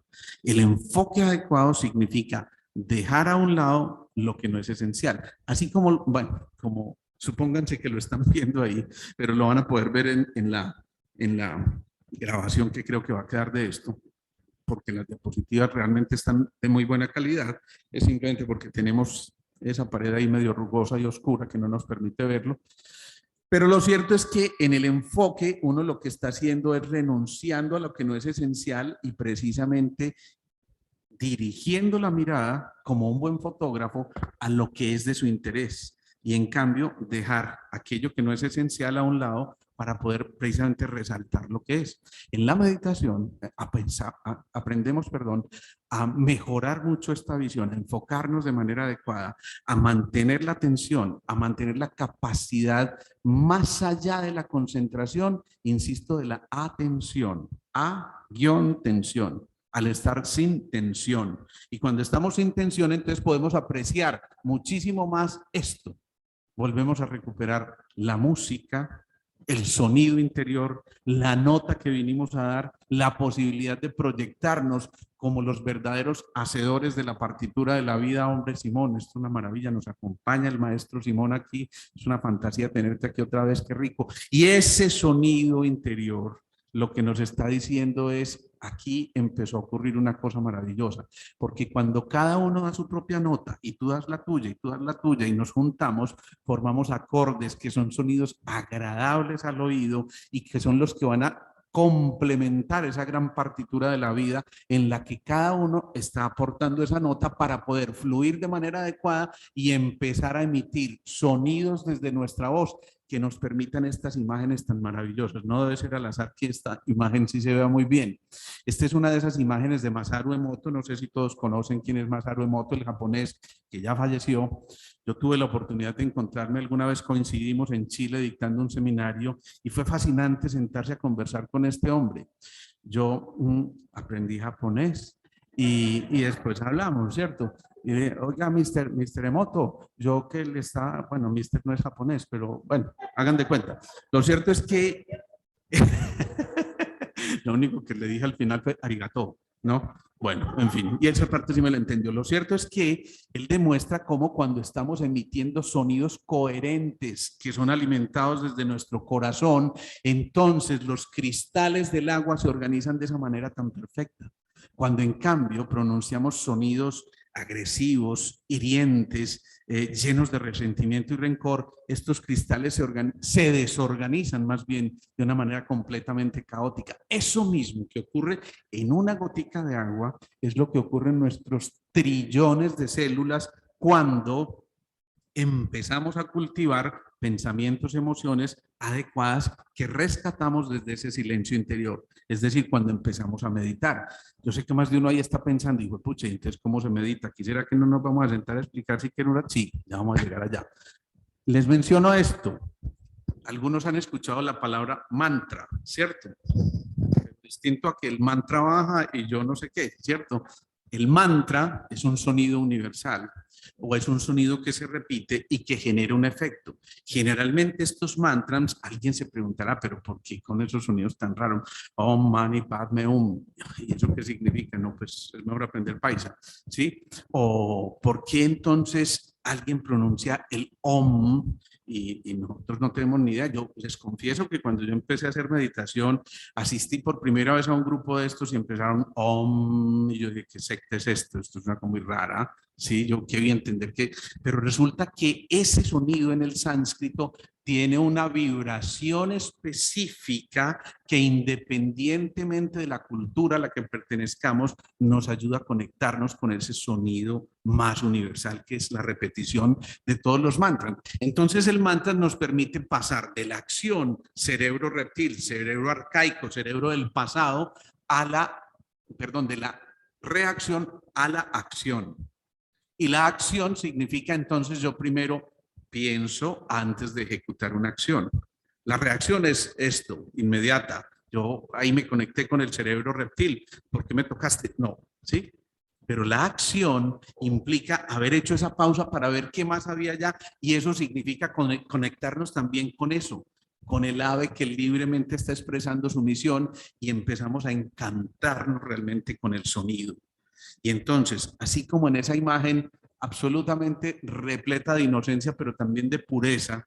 Speaker 1: El enfoque adecuado significa dejar a un lado lo que no es esencial. Así como, bueno, como supónganse que lo están viendo ahí, pero lo van a poder ver en la grabación que creo que va a quedar de esto, porque las diapositivas realmente están de muy buena calidad, es simplemente porque tenemos esa pared ahí medio rugosa y oscura que no nos permite verlo. Pero lo cierto es que en el enfoque uno lo que está haciendo es renunciando a lo que no es esencial y precisamente dirigiendo la mirada como un buen fotógrafo a lo que es de su interés y en cambio dejar aquello que no es esencial a un lado para poder precisamente resaltar lo que es. En la meditación aprendemos, a mejorar mucho esta visión, a enfocarnos de manera adecuada, a mantener la atención, a mantener la capacidad más allá de la concentración, insisto, de la atención, a-tensión, al estar sin tensión. Y cuando estamos sin tensión, entonces podemos apreciar muchísimo más esto. Volvemos a recuperar la música, el sonido interior, la nota que vinimos a dar, la posibilidad de proyectarnos como los verdaderos hacedores de la partitura de la vida, hombre Simón. Esto es una maravilla, nos acompaña el maestro Simón aquí, es una fantasía tenerte aquí otra vez, qué rico. Y ese sonido interior lo que nos está diciendo es, aquí empezó a ocurrir una cosa maravillosa, porque cuando cada uno da su propia nota y tú das la tuya y tú das la tuya y nos juntamos, formamos acordes que son sonidos agradables al oído y que son los que van a complementar esa gran partitura de la vida en la que cada uno está aportando esa nota para poder fluir de manera adecuada y empezar a emitir sonidos desde nuestra voz que nos permitan estas imágenes tan maravillosas. No debe ser al azar que esta imagen sí se vea muy bien. Esta es una de esas imágenes de Masaru Emoto. No sé si todos conocen quién es Masaru Emoto, el japonés que ya falleció. Yo tuve la oportunidad de encontrarme, alguna vez coincidimos en Chile dictando un seminario y fue fascinante sentarse a conversar con este hombre. Yo aprendí japonés y después hablamos, ¿cierto? Y de, oiga, Mr. Emoto, yo que le está, bueno, Mr. no es japonés, pero bueno, hagan de cuenta. Lo cierto es que lo único que le dije al final fue arigato, ¿no? Bueno, en fin, y esa parte sí me la entendió. Lo cierto es que él demuestra cómo cuando estamos emitiendo sonidos coherentes que son alimentados desde nuestro corazón, entonces los cristales del agua se organizan de esa manera tan perfecta. Cuando en cambio pronunciamos sonidos agresivos, hirientes, llenos de resentimiento y rencor, estos cristales se desorganizan más bien de una manera completamente caótica. Eso mismo que ocurre en una gotica de agua es lo que ocurre en nuestros trillones de células cuando empezamos a cultivar pensamientos, emociones adecuadas que rescatamos desde ese silencio interior. Es decir, cuando empezamos a meditar. Yo sé que más de uno ahí está pensando, hijo de pucha, entonces, ¿cómo se medita? ¿Quisiera que no nos vamos a sentar a explicar si quieren una? Sí, ya vamos a llegar allá. Les menciono esto. Algunos han escuchado la palabra mantra, ¿cierto? Distinto a que el mantra baja y yo no sé qué, ¿cierto? El mantra es un sonido universal o es un sonido que se repite y que genera un efecto. Generalmente estos mantras, alguien se preguntará, pero ¿por qué con esos sonidos tan raros? Om Mani Padme Hum. ¿Y eso qué significa? No, pues es mejor aprender paisa, ¿sí? O ¿por qué entonces alguien pronuncia el Om y nosotros no tenemos ni idea? Yo les confieso que cuando yo empecé a hacer meditación, asistí por primera vez a un grupo de estos y empezaron Om, y yo dije, ¿qué secta es esto? Esto es una cosa muy rara, sí, yo quería entender que, pero resulta que ese sonido en el sánscrito tiene una vibración específica que independientemente de la cultura a la que pertenezcamos, nos ayuda a conectarnos con ese sonido más universal, que es la repetición de todos los mantras. Entonces el mantra nos permite pasar de la acción cerebro reptil, cerebro arcaico, cerebro del pasado, a la, perdón, de la reacción a la acción. Y la acción significa entonces yo primero pienso antes de ejecutar una acción. La reacción es esto, inmediata. Yo ahí me conecté con el cerebro reptil. ¿Por qué me tocaste? No, ¿sí? Pero la acción implica haber hecho esa pausa para ver qué más había allá y eso significa conectarnos también con eso, con el ave que libremente está expresando su misión y empezamos a encantarnos realmente con el sonido. Y entonces, así como en esa imagen absolutamente repleta de inocencia, pero también de pureza,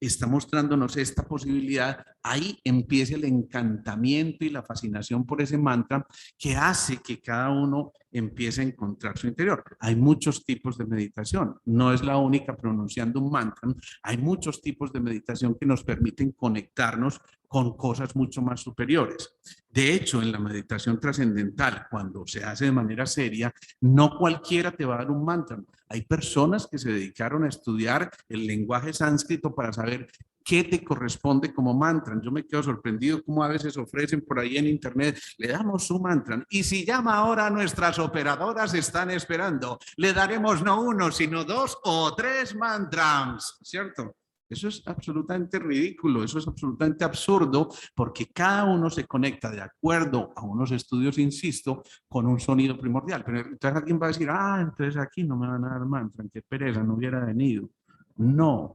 Speaker 1: está mostrándonos esta posibilidad, ahí empieza el encantamiento y la fascinación por ese mantra que hace que cada uno empiece a encontrar su interior. Hay muchos tipos de meditación, no es la única pronunciando un mantra, hay muchos tipos de meditación que nos permiten conectarnos con cosas mucho más superiores. De hecho, en la meditación trascendental, cuando se hace de manera seria, no cualquiera te va a dar un mantra. Hay personas que se dedicaron a estudiar el lenguaje sánscrito para saber qué te corresponde como mantra. Yo me quedo sorprendido cómo a veces ofrecen por ahí en internet, le damos su mantra. Y si llama ahora, nuestras operadoras están esperando. Le daremos no uno, sino 2 o 3 mantras, ¿cierto? Eso es absolutamente ridículo, eso es absolutamente absurdo, porque cada uno se conecta de acuerdo a unos estudios, insisto, con un sonido primordial. Pero entonces alguien va a decir, entonces aquí no me van a dar mantra, qué pereza, no hubiera venido. No,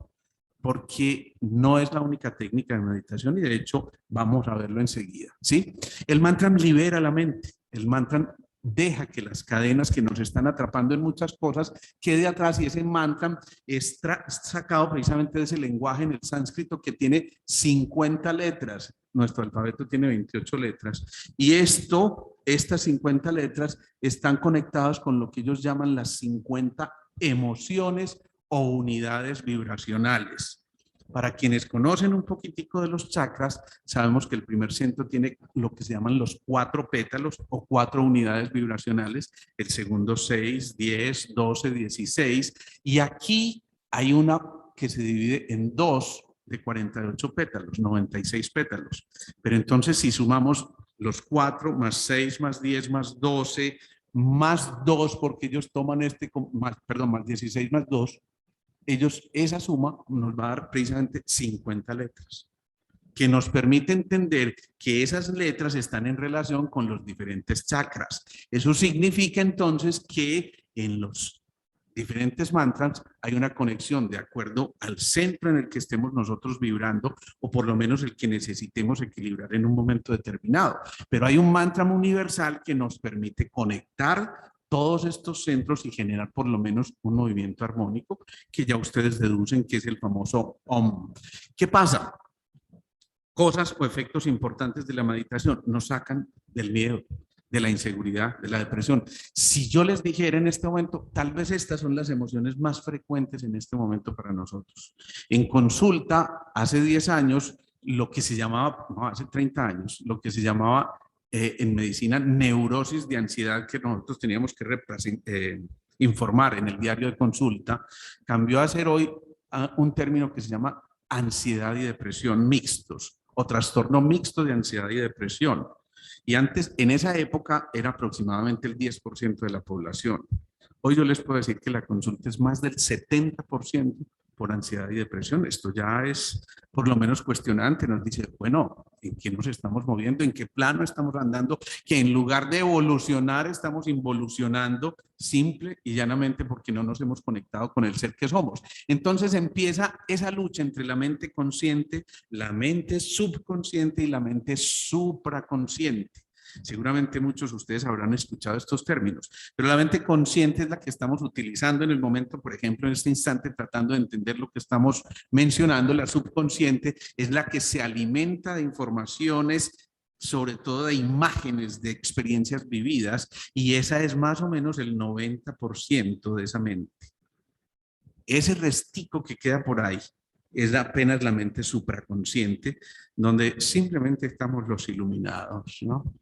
Speaker 1: porque no es la única técnica de meditación y de hecho vamos a verlo enseguida, ¿sí? El mantra libera la mente, el mantra deja que las cadenas que nos están atrapando en muchas cosas quede atrás y ese mantra es sacado precisamente de ese lenguaje en el sánscrito que tiene 50 letras. Nuestro alfabeto tiene 28 letras y estas 50 letras están conectadas con lo que ellos llaman las 50 emociones o unidades vibracionales. Para quienes conocen un poquitico de los chakras, sabemos que el primer centro tiene lo que se llaman los 4 pétalos o 4 unidades vibracionales, el segundo 6, 10, 12, 16, y aquí hay una que se divide en 2 de 48 pétalos, 96 pétalos. Pero entonces si sumamos los 4 más 6 más 10 más 12 más 2, porque ellos toman más 16 más 2, esa suma nos va a dar precisamente 50 letras, que nos permite entender que esas letras están en relación con los diferentes chakras. Eso significa entonces que en los diferentes mantras hay una conexión de acuerdo al centro en el que estemos nosotros vibrando o por lo menos el que necesitemos equilibrar en un momento determinado. Pero hay un mantra universal que nos permite conectar todos estos centros y generar por lo menos un movimiento armónico que ya ustedes deducen que es el famoso Om. ¿Qué pasa? Cosas o efectos importantes de la meditación nos sacan del miedo, de la inseguridad, de la depresión. Si yo les dijera en este momento, tal vez estas son las emociones más frecuentes en este momento para nosotros. En consulta, hace 10 años, lo que se llamaba, no, hace 30 años, lo que se llamaba en medicina neurosis de ansiedad que nosotros teníamos que informar en el diario de consulta, cambió a ser hoy un término que se llama ansiedad y depresión mixtos o trastorno mixto de ansiedad y depresión. Y antes, en esa época, era aproximadamente el 10% de la población. Hoy yo les puedo decir que la consulta es más del 70% por ansiedad y depresión. Esto ya es por lo menos cuestionante. Nos dice, bueno, ¿en qué nos estamos moviendo? ¿En qué plano estamos andando? Que en lugar de evolucionar, estamos involucionando simple y llanamente porque no nos hemos conectado con el ser que somos. Entonces empieza esa lucha entre la mente consciente, la mente subconsciente y la mente supraconsciente. Seguramente muchos de ustedes habrán escuchado estos términos, pero la mente consciente es la que estamos utilizando en el momento, por ejemplo, en este instante, tratando de entender lo que estamos mencionando. La subconsciente es la que se alimenta de informaciones, sobre todo de imágenes, de experiencias vividas, y esa es más o menos el 90% de esa mente. Ese restico que queda por ahí es apenas la mente supraconsciente, donde simplemente estamos los iluminados, ¿no?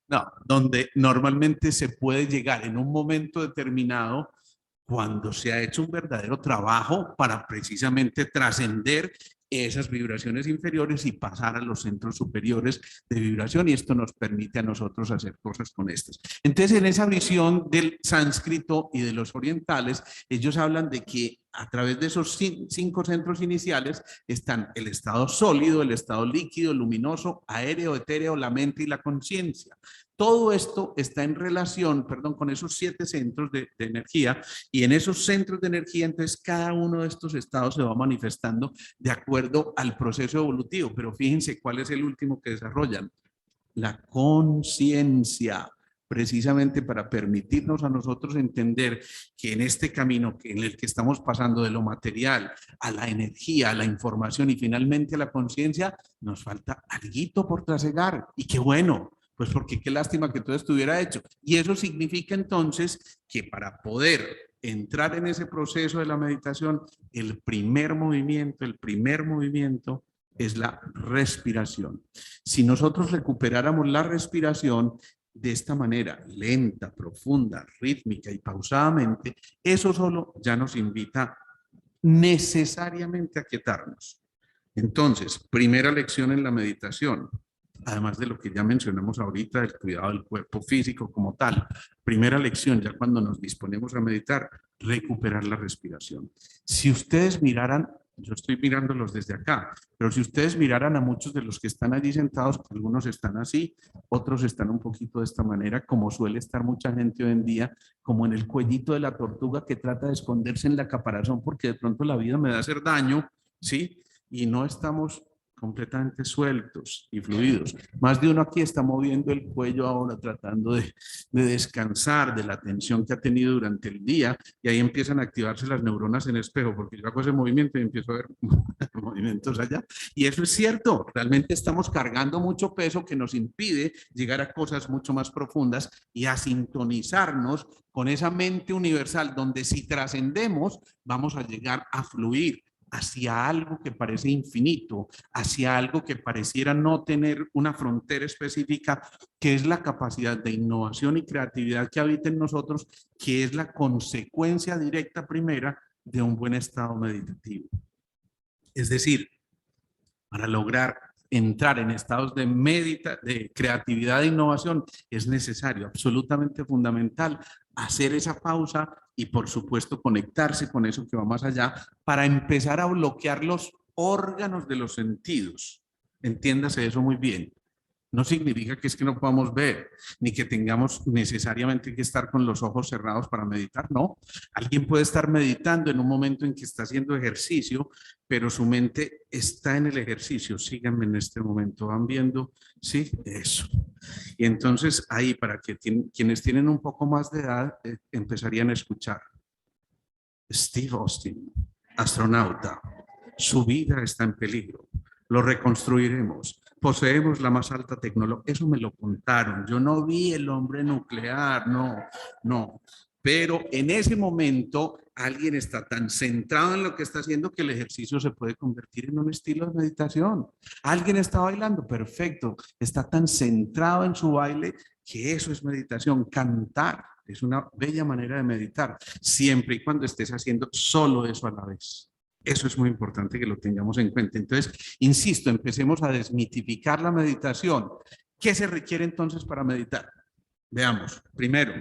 Speaker 1: No, donde normalmente se puede llegar en un momento determinado cuando se ha hecho un verdadero trabajo para precisamente trascender esas vibraciones inferiores y pasar a los centros superiores de vibración, y esto nos permite a nosotros hacer cosas con estas. Entonces, en esa visión del sánscrito y de los orientales, ellos hablan de que a través de esos 5 centros iniciales están el estado sólido, el estado líquido, luminoso, aéreo, etéreo, la mente y la conciencia. Todo esto está en relación, perdón, con esos 7 centros de energía, y en esos centros de energía, entonces cada uno de estos estados se va manifestando de acuerdo al proceso evolutivo. Pero fíjense cuál es el último que desarrollan: la conciencia, precisamente para permitirnos a nosotros entender que en este camino en el que estamos pasando de lo material a la energía, a la información y finalmente a la conciencia, nos falta alguito por trasegar. Y qué bueno, pues porque qué lástima que todo estuviera hecho. Y eso significa entonces que para poder entrar en ese proceso de la meditación, el primer movimiento es la respiración. Si nosotros recuperáramos la respiración de esta manera, lenta, profunda, rítmica y pausadamente, eso solo ya nos invita necesariamente a quietarnos. Entonces, primera lección en la meditación, además de lo que ya mencionamos ahorita, el cuidado del cuerpo físico como tal. Primera lección, ya cuando nos disponemos a meditar, recuperar la respiración. Si ustedes miraran, yo estoy mirándolos desde acá, pero si ustedes miraran a muchos de los que están allí sentados, algunos están así, otros están un poquito de esta manera, como suele estar mucha gente hoy en día, como en el cuellito de la tortuga que trata de esconderse en la caparazón porque de pronto la vida me va a hacer daño, ¿sí? Y no estamos completamente sueltos y fluidos. Más de uno aquí está moviendo el cuello ahora, tratando de descansar de la tensión que ha tenido durante el día, y ahí empiezan a activarse las neuronas en espejo, porque yo hago ese movimiento y empiezo a ver movimientos allá. Y eso es cierto, realmente estamos cargando mucho peso que nos impide llegar a cosas mucho más profundas y a sintonizarnos con esa mente universal, donde si trascendemos, vamos a llegar a fluir hacia algo que parece infinito, hacia algo que pareciera no tener una frontera específica, que es la capacidad de innovación y creatividad que habita en nosotros, que es la consecuencia directa primera de un buen estado meditativo. Es decir, para lograr entrar en estados de creatividad e innovación, es necesario, absolutamente fundamental, hacer esa pausa y, por supuesto, conectarse con eso que va más allá para empezar a bloquear los órganos de los sentidos. Entiéndase eso muy bien. No significa que es que no podamos ver, ni que tengamos necesariamente que estar con los ojos cerrados para meditar, no. Alguien puede estar meditando en un momento en que está haciendo ejercicio, pero su mente está en el ejercicio. Síganme en este momento, van viendo, sí, eso. Y entonces ahí, para que quienes tienen un poco más de edad, empezarían a escuchar. Steve Austin, astronauta, su vida está en peligro, lo reconstruiremos. Poseemos la más alta tecnología. Eso me lo contaron. Yo no vi el hombre nuclear, no. Pero en ese momento alguien está tan centrado en lo que está haciendo que el ejercicio se puede convertir en un estilo de meditación. Alguien está bailando, perfecto. Está tan centrado en su baile que eso es meditación. Cantar, es una bella manera de meditar, siempre y cuando estés haciendo solo eso a la vez. Eso es muy importante que lo tengamos en cuenta. Entonces, insisto, empecemos a desmitificar la meditación. ¿Qué se requiere entonces para meditar? Veamos, primero,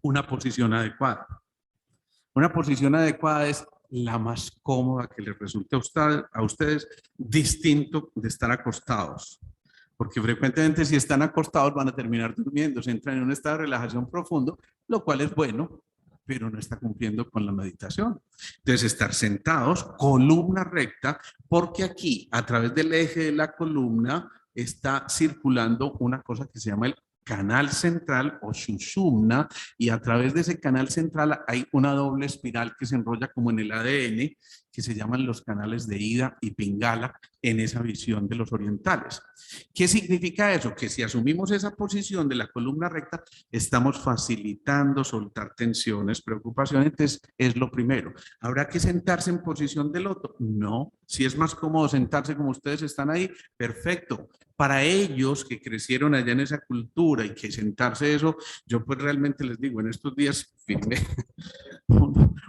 Speaker 1: una posición adecuada. Una posición adecuada es la más cómoda que les resulte a ustedes, distinto de estar acostados. Porque frecuentemente si están acostados van a terminar durmiendo, se entran en un estado de relajación profundo, lo cual es bueno, pero no está cumpliendo con la meditación. Entonces, estar sentados, columna recta, porque aquí, a través del eje de la columna, está circulando una cosa que se llama el canal central o sushumna, y a través de ese canal central hay una doble espiral que se enrolla como en el ADN, que se llaman los canales de Ida y Pingala en esa visión de los orientales. ¿Qué significa eso? Que si asumimos esa posición de la columna recta, estamos facilitando soltar tensiones, preocupaciones, entonces es lo primero. ¿Habrá que sentarse en posición del otro? No, si es más cómodo sentarse como ustedes están ahí, perfecto. Para ellos que crecieron allá en esa cultura y que sentarse eso, yo pues realmente les digo, en estos días firmé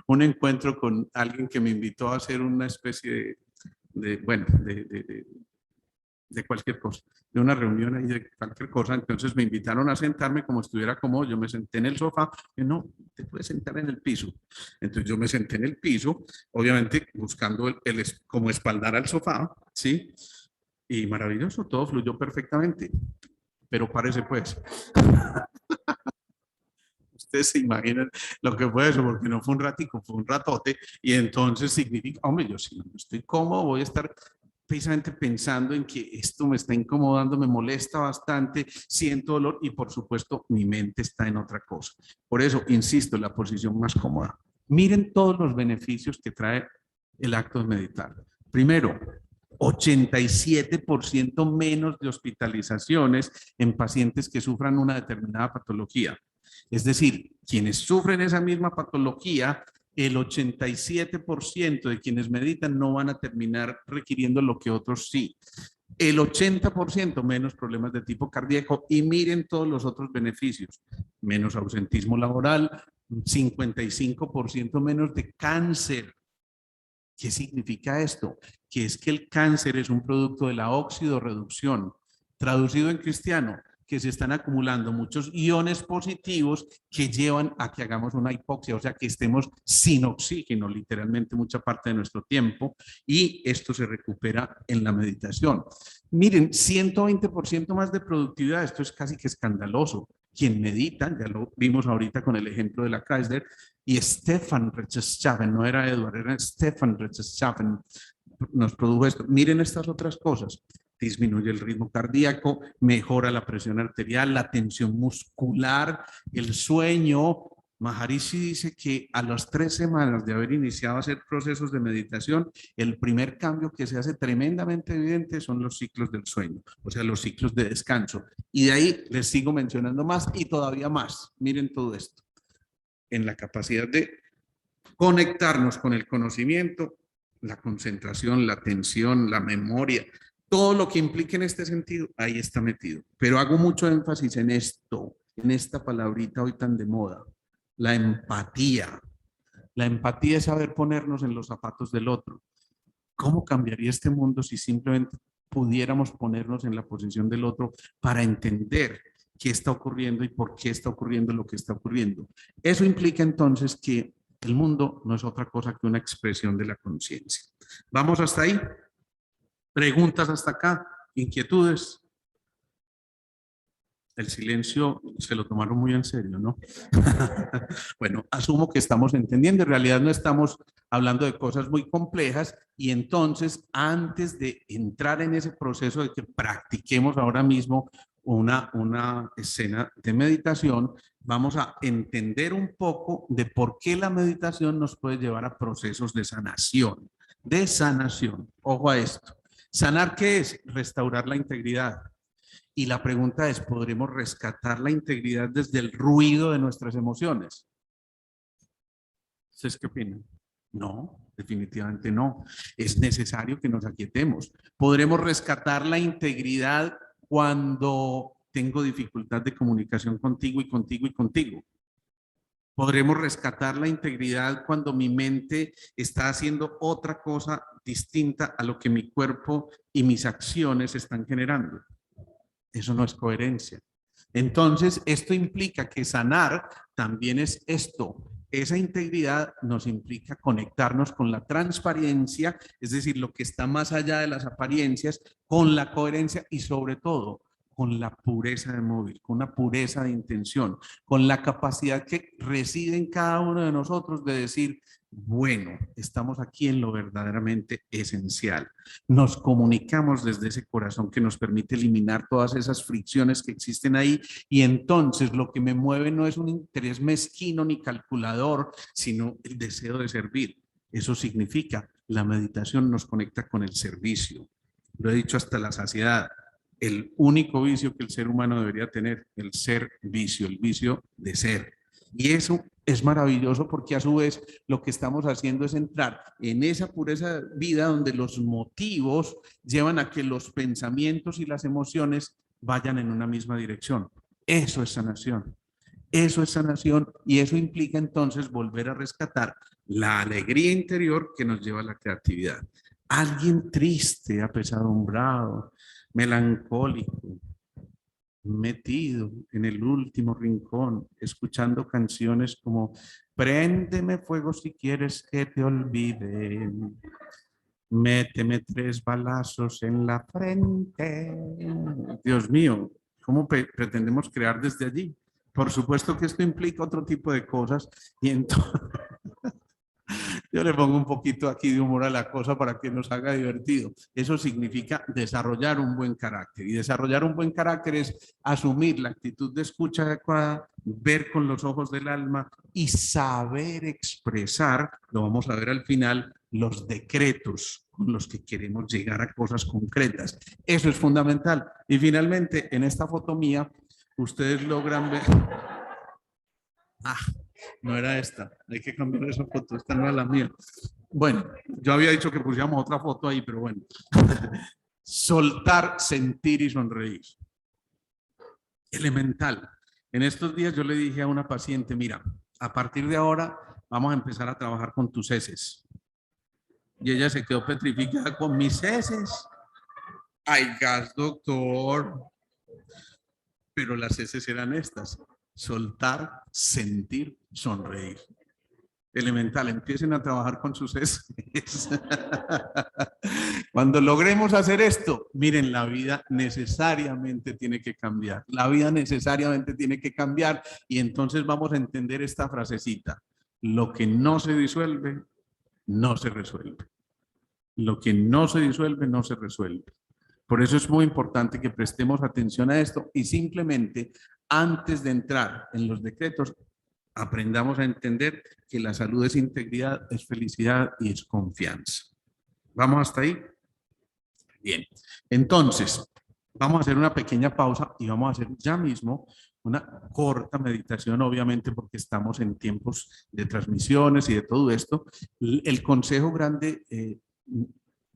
Speaker 1: un encuentro con alguien que me invitó a hacer una especie de cualquier cosa, de una reunión ahí de cualquier cosa. Entonces me invitaron a sentarme como estuviera cómodo. Yo me senté en el sofá y no, te puedes sentar en el piso. Entonces yo me senté en el piso, obviamente buscando como espaldar al sofá, ¿sí? Y maravilloso, todo fluyó perfectamente. Pero parece pues. Ustedes se imaginan lo que fue eso, porque no fue un ratico, fue un ratote, y entonces significa, hombre, yo si no estoy cómodo, voy a estar precisamente pensando en que esto me está incomodando, me molesta bastante, siento dolor y por supuesto mi mente está en otra cosa. Por eso, insisto, la posición más cómoda. Miren todos los beneficios que trae el acto de meditar. Primero, 87% menos de hospitalizaciones en pacientes que sufran una determinada patología. Es decir, quienes sufren esa misma patología, el 87% de quienes meditan no van a terminar requiriendo lo que otros sí. El 80% menos problemas de tipo cardíaco, y miren todos los otros beneficios. Menos ausentismo laboral, 55% menos de cáncer. ¿Qué significa esto? Que es que el cáncer es un producto de la oxidorreducción. Traducido en cristiano, que se están acumulando muchos iones positivos que llevan a que hagamos una hipoxia, o sea, que estemos sin oxígeno literalmente mucha parte de nuestro tiempo, y esto se recupera en la meditación. Miren, 120% más de productividad, esto es casi que escandaloso. Quien medita, ya lo vimos ahorita con el ejemplo de la Kaiser, y Stefan Rechtschaffen, no era Edward, era Stefan Rechtschaffen, nos produjo esto. Miren estas otras cosas. Disminuye el ritmo cardíaco, mejora la presión arterial, la tensión muscular, el sueño. Maharishi dice que a las 3 semanas de haber iniciado a hacer procesos de meditación, el primer cambio que se hace tremendamente evidente son los ciclos del sueño, o sea, los ciclos de descanso. Y de ahí les sigo mencionando más y todavía más. Miren todo esto. En la capacidad de conectarnos con el conocimiento, la concentración, la atención, la memoria, todo lo que implique en este sentido, ahí está metido. Pero hago mucho énfasis en esto, en esta palabrita hoy tan de moda, la empatía. La empatía es saber ponernos en los zapatos del otro. ¿Cómo cambiaría este mundo si simplemente pudiéramos ponernos en la posición del otro para entender qué está ocurriendo y por qué está ocurriendo lo que está ocurriendo? Eso implica entonces que el mundo no es otra cosa que una expresión de la conciencia. ¿Vamos hasta ahí? ¿Preguntas hasta acá? ¿Inquietudes? El silencio se lo tomaron muy en serio, ¿no? Bueno, asumo que estamos entendiendo. En realidad no estamos hablando de cosas muy complejas, y entonces antes de entrar en ese proceso de que practiquemos ahora mismo una escena de meditación, vamos a entender un poco de por qué la meditación nos puede llevar a procesos de sanación. De sanación. Ojo a esto. ¿Sanar qué es? Restaurar la integridad. Y la pregunta es, ¿podremos rescatar la integridad desde el ruido de nuestras emociones? ¿Ustedes qué opinan? No, definitivamente no. Es necesario que nos aquietemos. ¿Podremos rescatar la integridad cuando tengo dificultad de comunicación contigo y contigo y contigo? Podremos rescatar la integridad cuando mi mente está haciendo otra cosa distinta a lo que mi cuerpo y mis acciones están generando. Eso no es coherencia. Entonces, esto implica que sanar también es esto. Esa integridad nos implica conectarnos con la transparencia, es decir, lo que está más allá de las apariencias, con la coherencia y sobre todo con la pureza de móvil, con una pureza de intención, con la capacidad que reside en cada uno de nosotros de decir, bueno, estamos aquí en lo verdaderamente esencial. Nos comunicamos desde ese corazón que nos permite eliminar todas esas fricciones que existen ahí y entonces lo que me mueve no es un interés mezquino ni calculador, sino el deseo de servir. Eso significa, la meditación nos conecta con el servicio. Lo he dicho hasta la saciedad. El único vicio que el ser humano debería tener, el ser vicio, el vicio de ser. Y eso es maravilloso porque a su vez lo que estamos haciendo es entrar en esa pureza de vida donde los motivos llevan a que los pensamientos y las emociones vayan en una misma dirección. Eso es sanación. Eso es sanación y eso implica entonces volver a rescatar la alegría interior que nos lleva a la creatividad. Alguien triste, apesadumbrado, melancólico, metido en el último rincón, escuchando canciones como Préndeme fuego si quieres que te olvide, méteme 3 balazos en la frente. Dios mío, ¿cómo pretendemos crear desde allí? Por supuesto que esto implica otro tipo de cosas y entonces yo le pongo un poquito aquí de humor a la cosa para que nos haga divertido. Eso significa desarrollar un buen carácter. Y desarrollar un buen carácter es asumir la actitud de escucha adecuada, ver con los ojos del alma y saber expresar, lo vamos a ver al final, los decretos con los que queremos llegar a cosas concretas. Eso es fundamental. Y finalmente, en esta foto mía, ustedes logran ver... No era esta, hay que cambiar esa foto, esta no es la mía. Bueno, yo había dicho que pusiéramos otra foto ahí, pero bueno. Soltar, sentir y sonreír. Elemental. En estos días yo le dije a una paciente, mira, a partir de ahora vamos a empezar a trabajar con tus heces. Y ella se quedó petrificada con mis heces. Ay, gas, doctor. Pero las heces eran estas. Soltar, sentir, sonreír. Elemental, empiecen a trabajar con sus heces. Cuando logremos hacer esto, miren, la vida necesariamente tiene que cambiar. La vida necesariamente tiene que cambiar y entonces vamos a entender esta frasecita. Lo que no se disuelve, no se resuelve. Lo que no se disuelve, no se resuelve. Por eso es muy importante que prestemos atención a esto y simplemente antes de entrar en los decretos, aprendamos a entender que la salud es integridad, es felicidad y es confianza. ¿Vamos hasta ahí? Bien. Entonces, vamos a hacer una pequeña pausa y vamos a hacer ya mismo una corta meditación, obviamente porque estamos en tiempos de transmisiones y de todo esto. El consejo grande,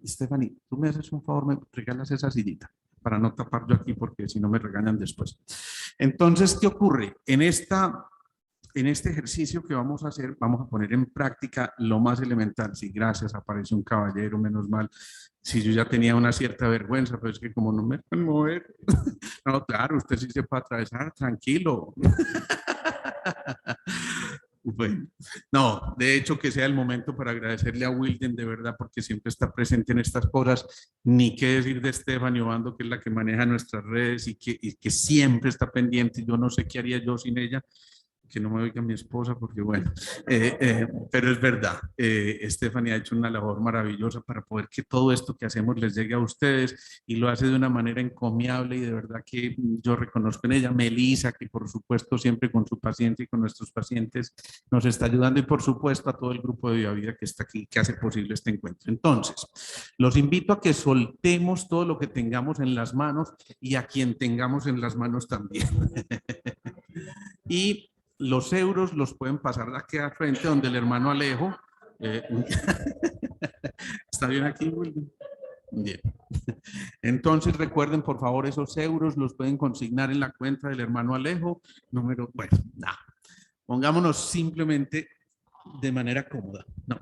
Speaker 1: Stephanie, tú me haces un favor, me regalas esa sillita para no tapar yo aquí porque si no me regañan después. Entonces, ¿qué ocurre? En este ejercicio que vamos a hacer, vamos a poner en práctica lo más elemental. Sí, gracias, apareció un caballero, menos mal. Si yo ya tenía una cierta vergüenza, pero es que como no me pueden mover. No, claro, usted sí se puede atravesar, tranquilo. Bueno, no, de hecho que sea el momento para agradecerle a Wilden de verdad porque siempre está presente en estas cosas, ni qué decir de Stephanie Obando que es la que maneja nuestras redes y que siempre está pendiente, yo no sé qué haría yo sin ella, que no me oiga mi esposa porque bueno, pero es verdad, Stephanie ha hecho una labor maravillosa para poder que todo esto que hacemos les llegue a ustedes y lo hace de una manera encomiable y de verdad que yo reconozco en ella, Melissa, que por supuesto siempre con su paciencia y con nuestros pacientes nos está ayudando y por supuesto a todo el grupo de Viva Vida que está aquí, que hace posible este encuentro. Entonces, los invito a que soltemos todo lo que tengamos en las manos y a quien tengamos en las manos también. Y los euros los pueden pasar aquí al frente donde el hermano Alejo. ¿Está bien aquí, Wilden? Bien. Entonces recuerden, por favor, esos euros los pueden consignar en la cuenta del hermano Alejo. Número, bueno, nada. Pongámonos simplemente de manera cómoda. No,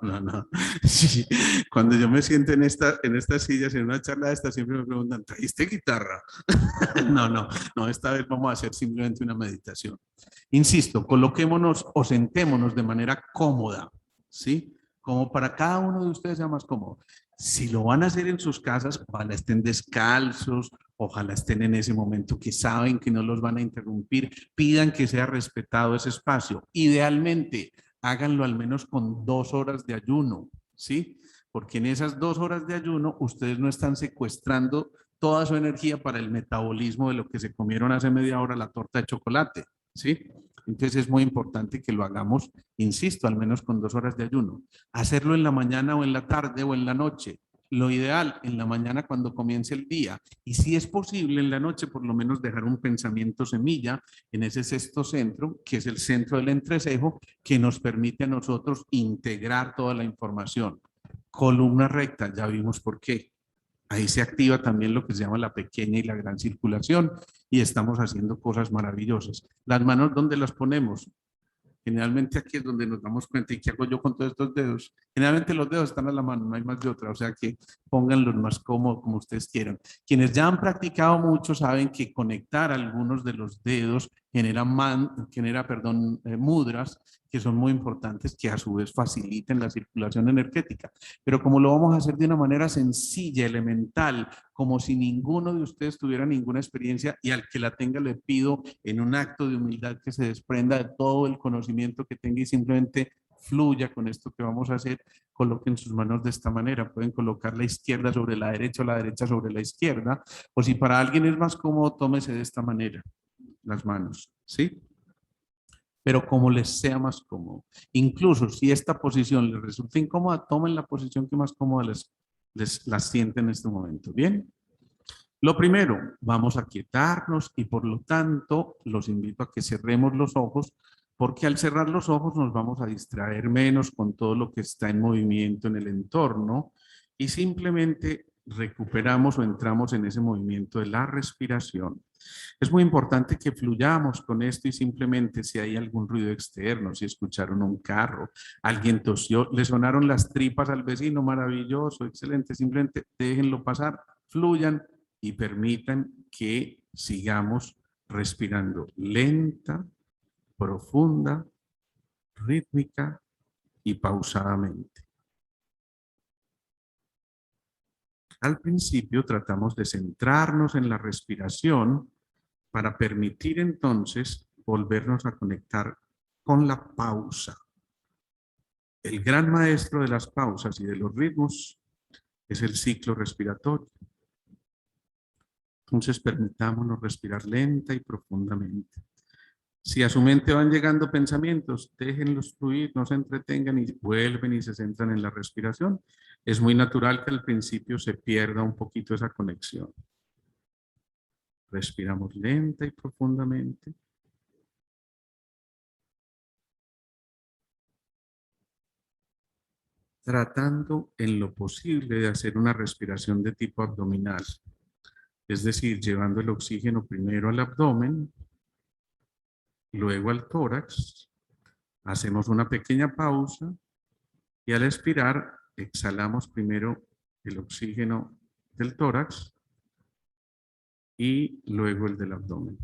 Speaker 1: no, no. Sí. Cuando yo me siento en estas sillas, en una charla de esta, siempre me preguntan, ¿trajiste guitarra? No, no, no, esta vez vamos a hacer simplemente una meditación. Insisto, coloquémonos o sentémonos de manera cómoda, ¿sí? Como para cada uno de ustedes sea más cómodo. Si lo van a hacer en sus casas, ojalá estén descalzos, ojalá estén en ese momento que saben que no los van a interrumpir, pidan que sea respetado ese espacio. Idealmente, háganlo al menos con 2 horas de ayuno, ¿sí? Porque en esas 2 horas de ayuno ustedes no están secuestrando toda su energía para el metabolismo de lo que se comieron hace media hora, la torta de chocolate, ¿sí? Entonces es muy importante que lo hagamos, insisto, al menos con 2 horas de ayuno. Hacerlo en la mañana o en la tarde o en la noche. Lo ideal en la mañana cuando comience el día y si es posible en la noche por lo menos dejar un pensamiento semilla en ese sexto centro, que es el centro del entrecejo, que nos permite a nosotros integrar toda la información. Columna recta, ya vimos por qué. Ahí se activa también lo que se llama la pequeña y la gran circulación y estamos haciendo cosas maravillosas. Las manos, ¿dónde las ponemos? Generalmente aquí es donde nos damos cuenta. ¿Y qué hago yo con todos estos dedos? Generalmente los dedos están a la mano, no hay más de otra, o sea que pónganlos más cómodos como ustedes quieran. Quienes ya han practicado mucho saben que conectar algunos de los dedos genera mudras que son muy importantes, que a su vez faciliten la circulación energética. Pero como lo vamos a hacer de una manera sencilla, elemental, como si ninguno de ustedes tuviera ninguna experiencia y al que la tenga le pido en un acto de humildad que se desprenda de todo el conocimiento que tenga y simplemente fluya con esto que vamos a hacer. Coloquen sus manos de esta manera, pueden colocar la izquierda sobre la derecha o la derecha sobre la izquierda, o si para alguien es más cómodo, tómese de esta manera las manos, ¿sí? Pero como les sea más cómodo. Incluso si esta posición les resulta incómoda, tomen la posición que más cómoda les la sienten en este momento. ¿Bien? Lo primero, vamos a quietarnos y por lo tanto los invito a que cerremos los ojos porque al cerrar los ojos nos vamos a distraer menos con todo lo que está en movimiento en el entorno y simplemente recuperamos o entramos en ese movimiento de la respiración. Es muy importante que fluyamos con esto y simplemente si hay algún ruido externo, si escucharon un carro, alguien tosió, le sonaron las tripas al vecino, maravilloso, excelente, simplemente déjenlo pasar, fluyan y permitan que sigamos respirando lenta, profunda, rítmica y pausadamente. Al principio tratamos de centrarnos en la respiración para permitir entonces volvernos a conectar con la pausa. El gran maestro de las pausas y de los ritmos es el ciclo respiratorio. Entonces permitámonos respirar lenta y profundamente. Si a su mente van llegando pensamientos, déjenlos fluir, no se entretengan y vuelven y se centran en la respiración. Es muy natural que al principio se pierda un poquito esa conexión. Respiramos lenta y profundamente. Tratando en lo posible de hacer una respiración de tipo abdominal. Es decir, llevando el oxígeno primero al abdomen, luego al tórax. Hacemos una pequeña pausa y al expirar, exhalamos primero el oxígeno del tórax y luego el del abdomen.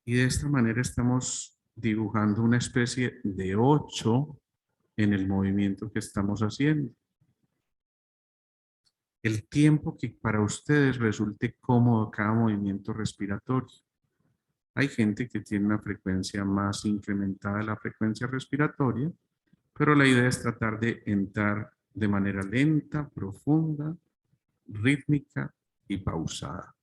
Speaker 1: Y de esta manera estamos dibujando una especie de 8 en el movimiento que estamos haciendo. El tiempo que para ustedes resulte cómodo cada movimiento respiratorio. Hay gente que tiene una frecuencia más incrementada de la frecuencia respiratoria, pero la idea es tratar de entrar de manera lenta, profunda, rítmica y pausada.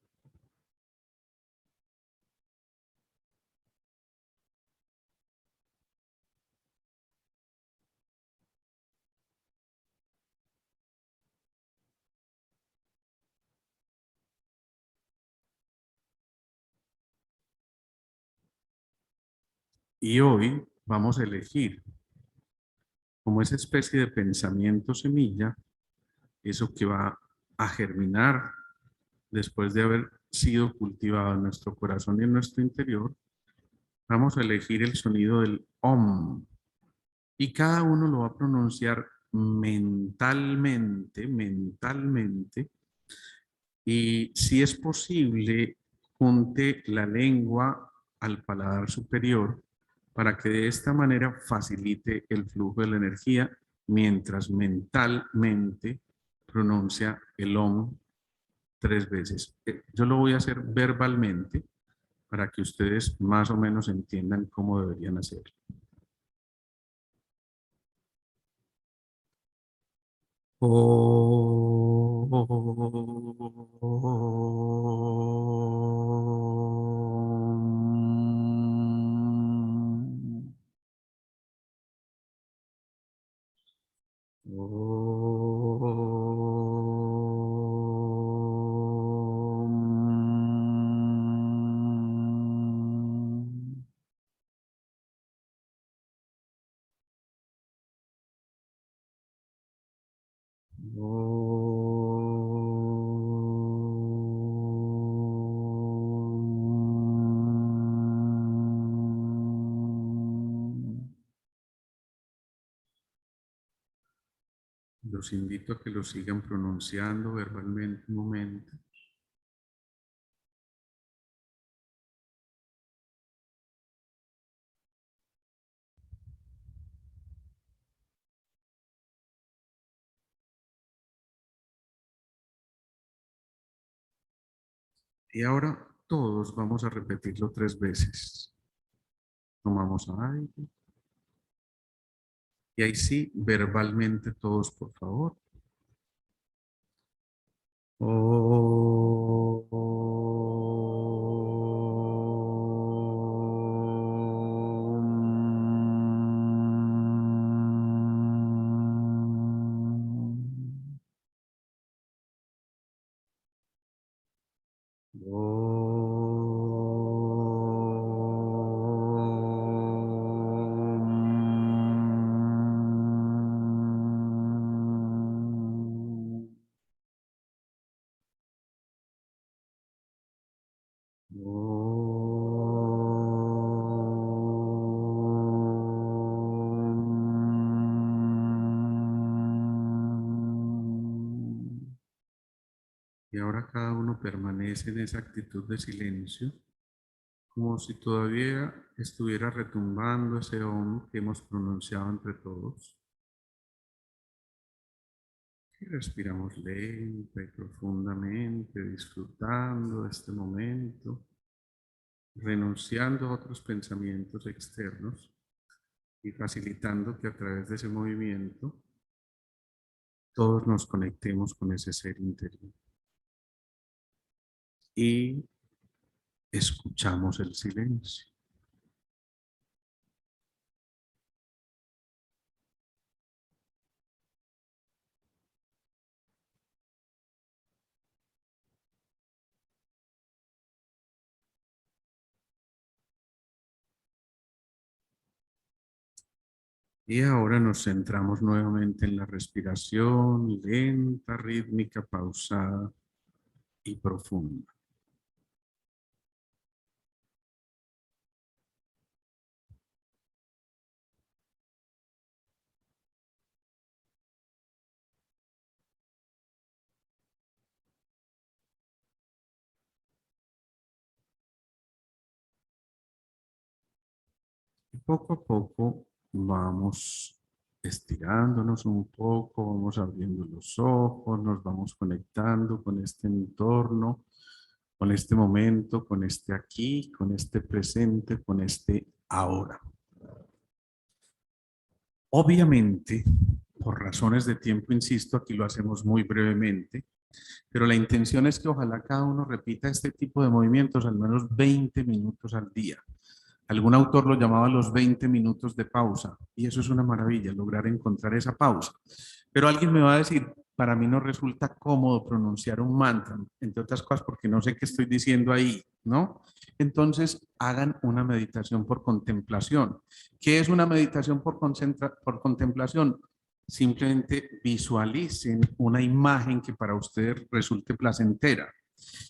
Speaker 1: Y hoy vamos a elegir como esa especie de pensamiento semilla, eso que va a germinar después de haber sido cultivado en nuestro corazón y en nuestro interior, vamos a elegir el sonido del OM y cada uno lo va a pronunciar mentalmente, y si es posible, junte la lengua al paladar superior para que de esta manera facilite el flujo de la energía mientras mentalmente pronuncia el OM 3 veces. Yo lo voy a hacer verbalmente para que ustedes más o menos entiendan cómo deberían hacerlo. Los invito a que lo sigan pronunciando verbalmente un momento. Y ahora todos vamos a repetirlo 3 veces. Tomamos aire. Y ahí sí, verbalmente todos, por favor. Y ahora cada uno permanece en esa actitud de silencio, como si todavía estuviera retumbando ese OM que hemos pronunciado entre todos. Y respiramos lenta y profundamente, disfrutando de este momento, renunciando a otros pensamientos externos y facilitando que a través de ese movimiento todos nos conectemos con ese ser interior. Y escuchamos el silencio. Y ahora nos centramos nuevamente en la respiración lenta, rítmica, pausada y profunda. Y poco a poco vamos estirándonos un poco, vamos abriendo los ojos, nos vamos conectando con este entorno, con este momento, con este aquí, con este presente, con este ahora. Obviamente, por razones de tiempo, insisto, aquí lo hacemos muy brevemente, pero la intención es que ojalá cada uno repita este tipo de movimientos al menos 20 minutos al día. Algún autor lo llamaba los 20 minutos de pausa, y eso es una maravilla, lograr encontrar esa pausa. Pero alguien me va a decir, para mí no resulta cómodo pronunciar un mantra, entre otras cosas porque no sé qué estoy diciendo ahí, ¿no? Entonces, hagan una meditación por contemplación. ¿Qué es una meditación por contemplación? Simplemente visualicen una imagen que para ustedes resulte placentera.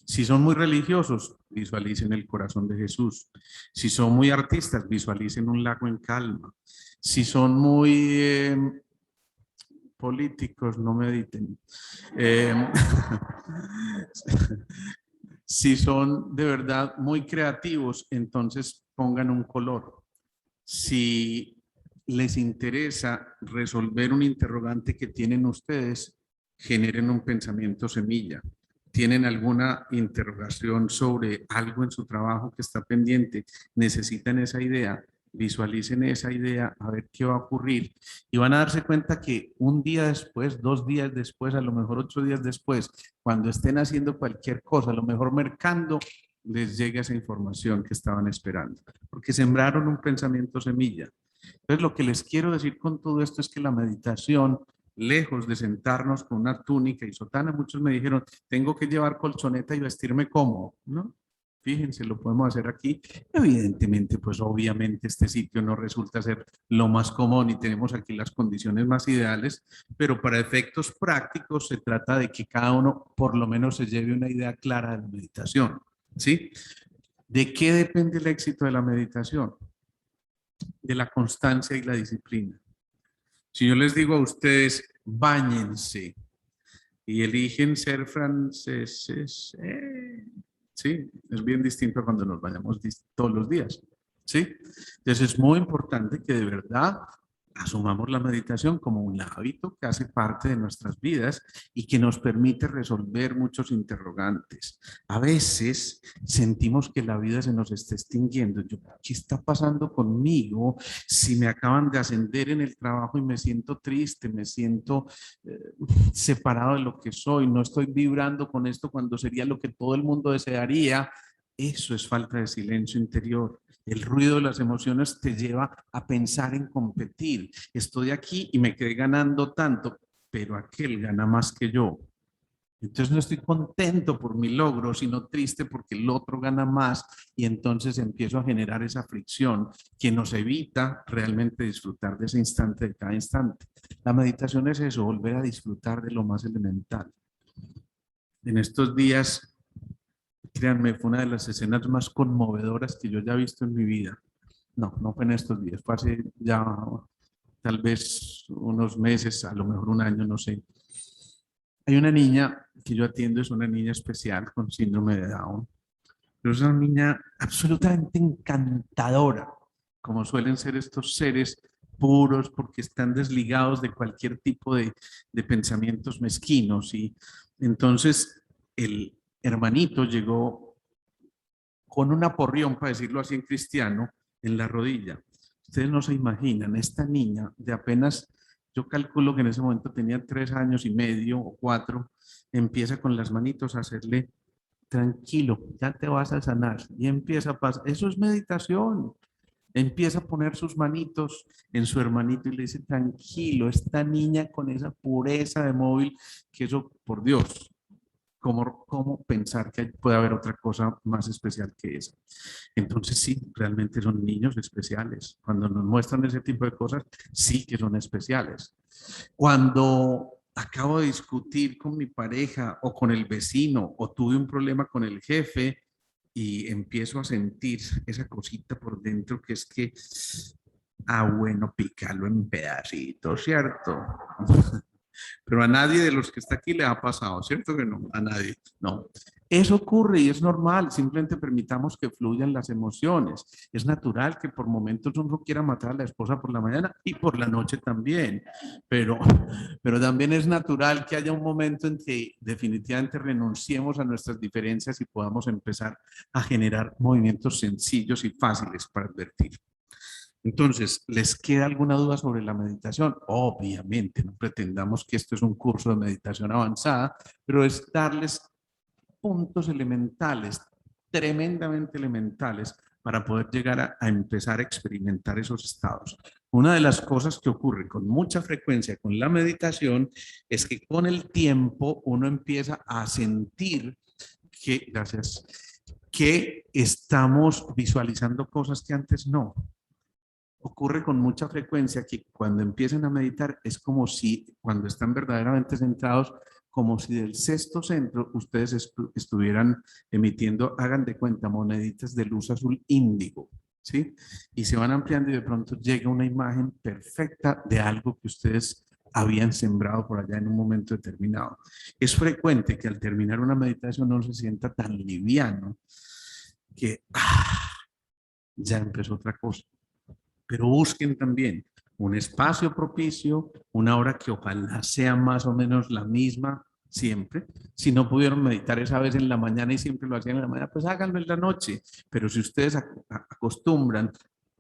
Speaker 1: Si son muy religiosos, visualicen el corazón de Jesús. Si son muy artistas, visualicen un lago en calma. Si son muy políticos, no mediten. Eh, si son de verdad muy creativos, entonces pongan un color. Si les interesa resolver un interrogante que tienen ustedes, generen un pensamiento semilla. ¿Tienen alguna interrogación sobre algo en su trabajo que está pendiente? ¿Necesitan esa idea? Visualicen esa idea, a ver qué va a ocurrir. Y van a darse cuenta que un día después, 2 días después, a lo mejor 8 días después, cuando estén haciendo cualquier cosa, a lo mejor mercando, les llega esa información que estaban esperando, porque sembraron un pensamiento semilla. Entonces, lo que les quiero decir con todo esto es que la meditación, lejos de sentarnos con una túnica y sotana, muchos me dijeron, tengo que llevar colchoneta y vestirme cómodo, ¿no? Fíjense, lo podemos hacer aquí. Evidentemente, pues obviamente este sitio no resulta ser lo más cómodo y tenemos aquí las condiciones más ideales, pero para efectos prácticos se trata de que cada uno por lo menos se lleve una idea clara de la meditación, ¿sí? ¿De qué depende el éxito de la meditación? De la constancia y la disciplina. Si yo les digo a ustedes, báñense y eligen ser franceses, sí, es bien distinto a cuando nos bañamos todos los días, ¿sí? Entonces es muy importante que de verdad asumamos la meditación como un hábito que hace parte de nuestras vidas y que nos permite resolver muchos interrogantes. A veces sentimos que la vida se nos está extinguiendo. ¿Qué está pasando conmigo? Si me acaban de ascender en el trabajo y me siento triste, me siento separado de lo que soy, no estoy vibrando con esto cuando sería lo que todo el mundo desearía. Eso es falta de silencio interior. El ruido de las emociones te lleva a pensar en competir. Estoy aquí y me quedé ganando tanto, pero aquel gana más que yo. Entonces no estoy contento por mi logro, sino triste porque el otro gana más y entonces empiezo a generar esa fricción que nos evita realmente disfrutar de ese instante, de cada instante. La meditación es eso, volver a disfrutar de lo más elemental. En estos días, créanme, fue una de las escenas más conmovedoras que yo ya he visto en mi vida. No, no fue en estos días, fue hace ya tal vez unos meses, a lo mejor un año, no sé. Hay una niña que yo atiendo, es una niña especial con síndrome de Down, pero es una niña absolutamente encantadora, como suelen ser estos seres puros, porque están desligados de cualquier tipo de pensamientos mezquinos. Y entonces el hermanito llegó con un aporreón, para decirlo así en cristiano, en la rodilla. Ustedes no se imaginan, esta niña de apenas, yo calculo que en ese momento tenía 3 años y medio o 4, empieza con las manitos a hacerle, tranquilo, ya te vas a sanar. Y empieza a pasar, eso es meditación. Empieza a poner sus manitos en su hermanito y le dice, tranquilo, esta niña con esa pureza de móvil, que eso, por Dios, ¿cómo pensar que puede haber otra cosa más especial que esa? Entonces sí, realmente son niños especiales. Cuando nos muestran ese tipo de cosas, sí que son especiales. Cuando acabo de discutir con mi pareja o con el vecino o tuve un problema con el jefe y empiezo a sentir esa cosita por dentro que es que, bueno, picarlo en pedacitos, ¿cierto? Pero a nadie de los que está aquí le ha pasado, ¿cierto que no? A nadie, no. Eso ocurre y es normal, simplemente permitamos que fluyan las emociones. Es natural que por momentos uno quiera matar a la esposa por la mañana y por la noche también, pero, pero también es natural que haya un momento en que definitivamente renunciemos a nuestras diferencias y podamos empezar a generar movimientos sencillos y fáciles para advertir. Entonces, ¿les queda alguna duda sobre la meditación? Obviamente, no pretendamos que esto es un curso de meditación avanzada, pero es darles puntos elementales, tremendamente elementales, para poder llegar a empezar a experimentar esos estados. Una de las cosas que ocurre con mucha frecuencia con la meditación es que con el tiempo uno empieza a sentir que, gracias, que estamos visualizando cosas que antes no. Ocurre con mucha frecuencia que cuando empiezan a meditar es como si cuando están verdaderamente centrados como si del sexto centro ustedes estuvieran emitiendo, hagan de cuenta, moneditas de luz azul índigo, ¿sí? Y se van ampliando y de pronto llega una imagen perfecta de algo que ustedes habían sembrado por allá en un momento determinado. Es frecuente que al terminar una meditación uno se sienta tan liviano que ya empezó otra cosa. Pero busquen también un espacio propicio, una hora que ojalá sea más o menos la misma siempre. Si no pudieron meditar esa vez en la mañana y siempre lo hacían en la mañana, pues háganlo en la noche. Pero si ustedes acostumbran,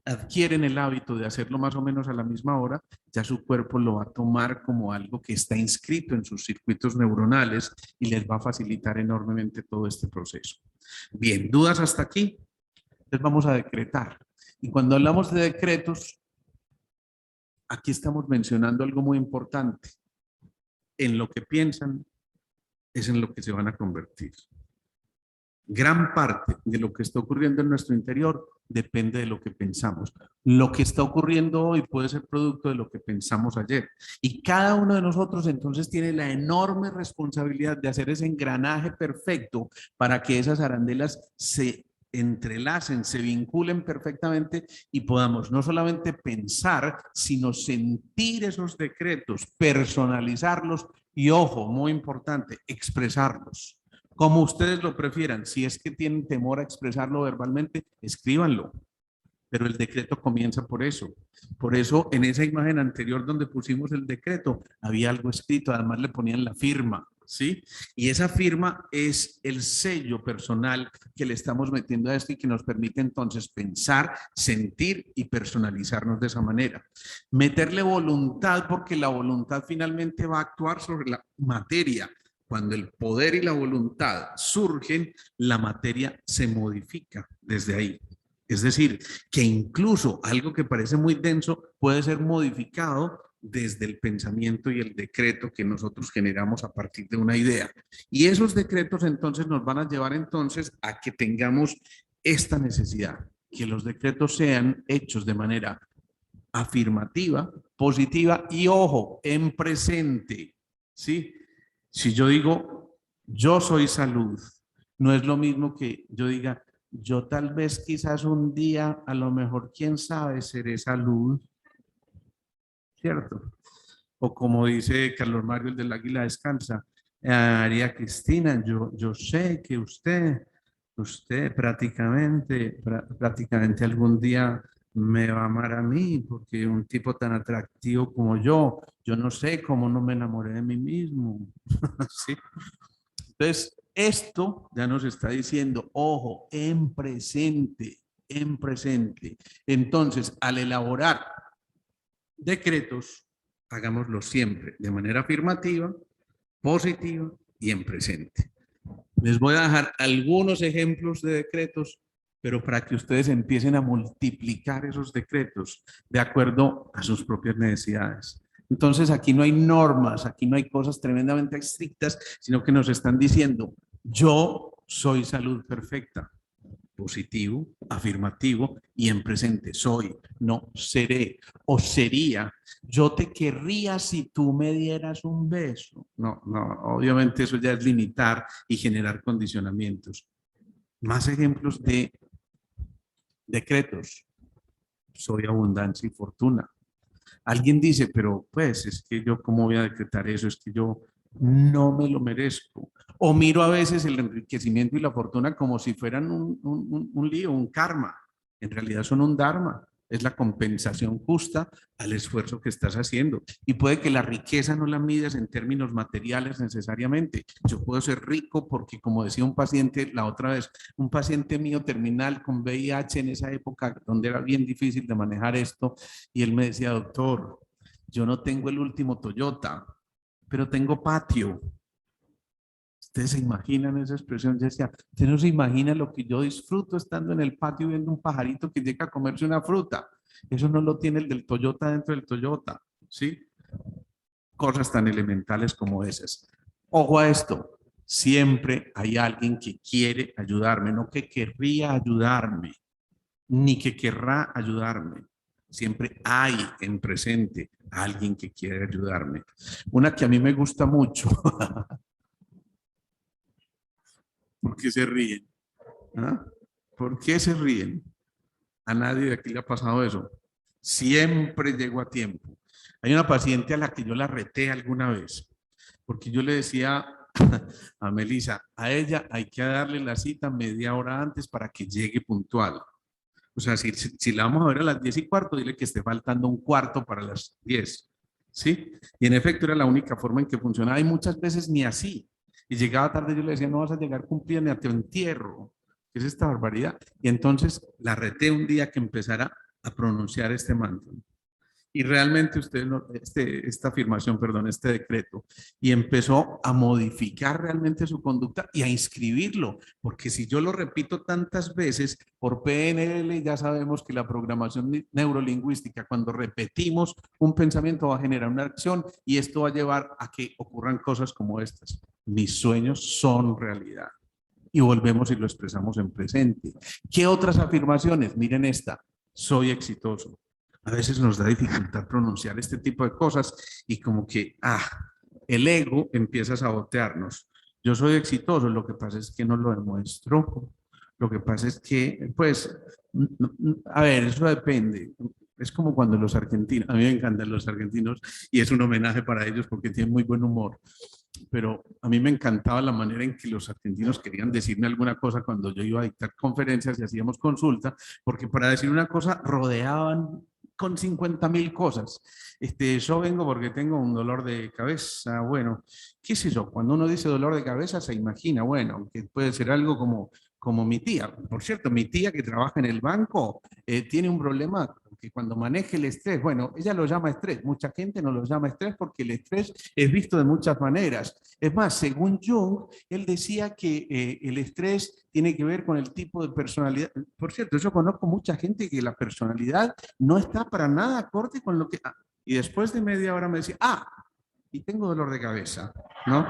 Speaker 1: adquieren el hábito de hacerlo más o menos a la misma hora, ya su cuerpo lo va a tomar como algo que está inscrito en sus circuitos neuronales y les va a facilitar enormemente todo este proceso. Bien, ¿dudas hasta aquí? Entonces vamos a decretar. Y cuando hablamos de decretos, aquí estamos mencionando algo muy importante. En lo que piensan es en lo que se van a convertir. Gran parte de lo que está ocurriendo en nuestro interior depende de lo que pensamos. Lo que está ocurriendo hoy puede ser producto de lo que pensamos ayer. Y cada uno de nosotros entonces tiene la enorme responsabilidad de hacer ese engranaje perfecto para que esas arandelas se entrelacen, se vinculen perfectamente y podamos no solamente pensar, sino sentir esos decretos, personalizarlos y, ojo, muy importante, expresarlos. Como ustedes lo prefieran. Si es que tienen temor a expresarlo verbalmente, escríbanlo. Pero el decreto comienza por eso. Por eso en esa imagen anterior donde pusimos el decreto, había algo escrito, además le ponían la firma, ¿sí? Y esa firma es el sello personal que le estamos metiendo a esto y que nos permite entonces pensar, sentir y personalizarnos de esa manera. Meterle voluntad, porque la voluntad finalmente va a actuar sobre la materia. Cuando el poder y la voluntad surgen, la materia se modifica desde ahí. Es decir, que incluso algo que parece muy denso puede ser modificado desde el pensamiento y el decreto que nosotros generamos a partir de una idea. Y esos decretos entonces nos van a llevar entonces a que tengamos esta necesidad, que los decretos sean hechos de manera afirmativa, positiva y, ojo, en presente, ¿sí? Si yo digo, yo soy salud, no es lo mismo que yo diga, yo tal vez quizás un día, a lo mejor, quién sabe, seré salud, ¿cierto? O como dice Carlos Mario, el del Águila Descansa, María Cristina, yo sé que usted prácticamente algún día me va a amar a mí, porque un tipo tan atractivo como yo no sé cómo no me enamoré de mí mismo. ¿Sí? Entonces, esto ya nos está diciendo, ojo, en presente, en presente. Entonces, al elaborar decretos, hagámoslo siempre de manera afirmativa, positiva y en presente. Les voy a dejar algunos ejemplos de decretos, pero para que ustedes empiecen a multiplicar esos decretos de acuerdo a sus propias necesidades. Entonces, aquí no hay normas, aquí no hay cosas tremendamente estrictas, sino que nos están diciendo, yo soy salud perfecta. Positivo, afirmativo y en presente. Soy, no seré o sería. Yo te querría si tú me dieras un beso. No, obviamente eso ya es limitar y generar condicionamientos. Más ejemplos de decretos. Soy abundancia y fortuna. Alguien dice, pero pues es que yo cómo voy a decretar eso, es que yo no me lo merezco. O miro a veces el enriquecimiento y la fortuna como si fueran un lío, un karma. En realidad son un dharma. Es la compensación justa al esfuerzo que estás haciendo. Y puede que la riqueza no la mides en términos materiales necesariamente. Yo puedo ser rico porque, como decía un paciente la otra vez, un paciente mío terminal con VIH en esa época donde era bien difícil de manejar esto, y él me decía, doctor, yo no tengo el último Toyota, pero tengo patio. Ustedes se imaginan esa expresión. Yo decía, usted no se imagina lo que yo disfruto estando en el patio viendo un pajarito que llega a comerse una fruta. Eso no lo tiene el del Toyota dentro del Toyota, ¿sí? Cosas tan elementales como esas. Ojo a esto, siempre hay alguien que quiere ayudarme, no que querría ayudarme, ni que querrá ayudarme. Siempre hay en presente alguien que quiere ayudarme. Una que a mí me gusta mucho ¿Por qué se ríen? ¿Ah? ¿Por qué se ríen? A nadie de aquí le ha pasado eso. Siempre llego a tiempo. Hay una paciente a la que yo la reté alguna vez, porque yo le decía a Melissa, a ella hay que darle la cita media hora antes para que llegue puntual. O sea, si la vamos a ver a las 10:15, dile que esté faltando un cuarto para las 10. ¿Sí? Y en efecto era la única forma en que funcionaba. Y muchas veces ni así. Y llegaba tarde, yo le decía, no vas a llegar cumplida ni a tu entierro. ¿Qué es esta barbaridad? Y entonces la reté un día que empezara a pronunciar este mantra. Y realmente usted, esta afirmación, perdón, este decreto, y empezó a modificar realmente su conducta y a inscribirlo, porque si yo lo repito tantas veces, por PNL ya sabemos que la programación neurolingüística, cuando repetimos un pensamiento va a generar una acción y esto va a llevar a que ocurran cosas como estas. Mis sueños son realidad. Y volvemos y lo expresamos en presente. ¿Qué otras afirmaciones? Miren esta, soy exitoso. A veces nos da dificultad pronunciar este tipo de cosas y como que, el ego empieza a sabotearnos. Yo soy exitoso, lo que pasa es que no lo demuestro. Lo que pasa es que, pues, a ver, eso depende. Es como cuando los argentinos, a mí me encantan los argentinos y es un homenaje para ellos porque tienen muy buen humor, pero a mí me encantaba la manera en que los argentinos querían decirme alguna cosa cuando yo iba a dictar conferencias y hacíamos consulta, porque para decir una cosa rodeaban con 50.000 cosas. Yo vengo porque tengo un dolor de cabeza. Bueno, ¿qué es eso? Cuando uno dice dolor de cabeza se imagina, bueno, que puede ser algo como mi tía. Por cierto, mi tía que trabaja en el banco tiene un problema que cuando maneje el estrés, bueno, ella lo llama estrés, mucha gente no lo llama estrés porque el estrés es visto de muchas maneras. Es más, según Jung, él decía que el estrés tiene que ver con el tipo de personalidad. Por cierto, yo conozco mucha gente que la personalidad no está para nada acorde con lo que... y después de media hora me decía, y tengo dolor de cabeza, ¿no?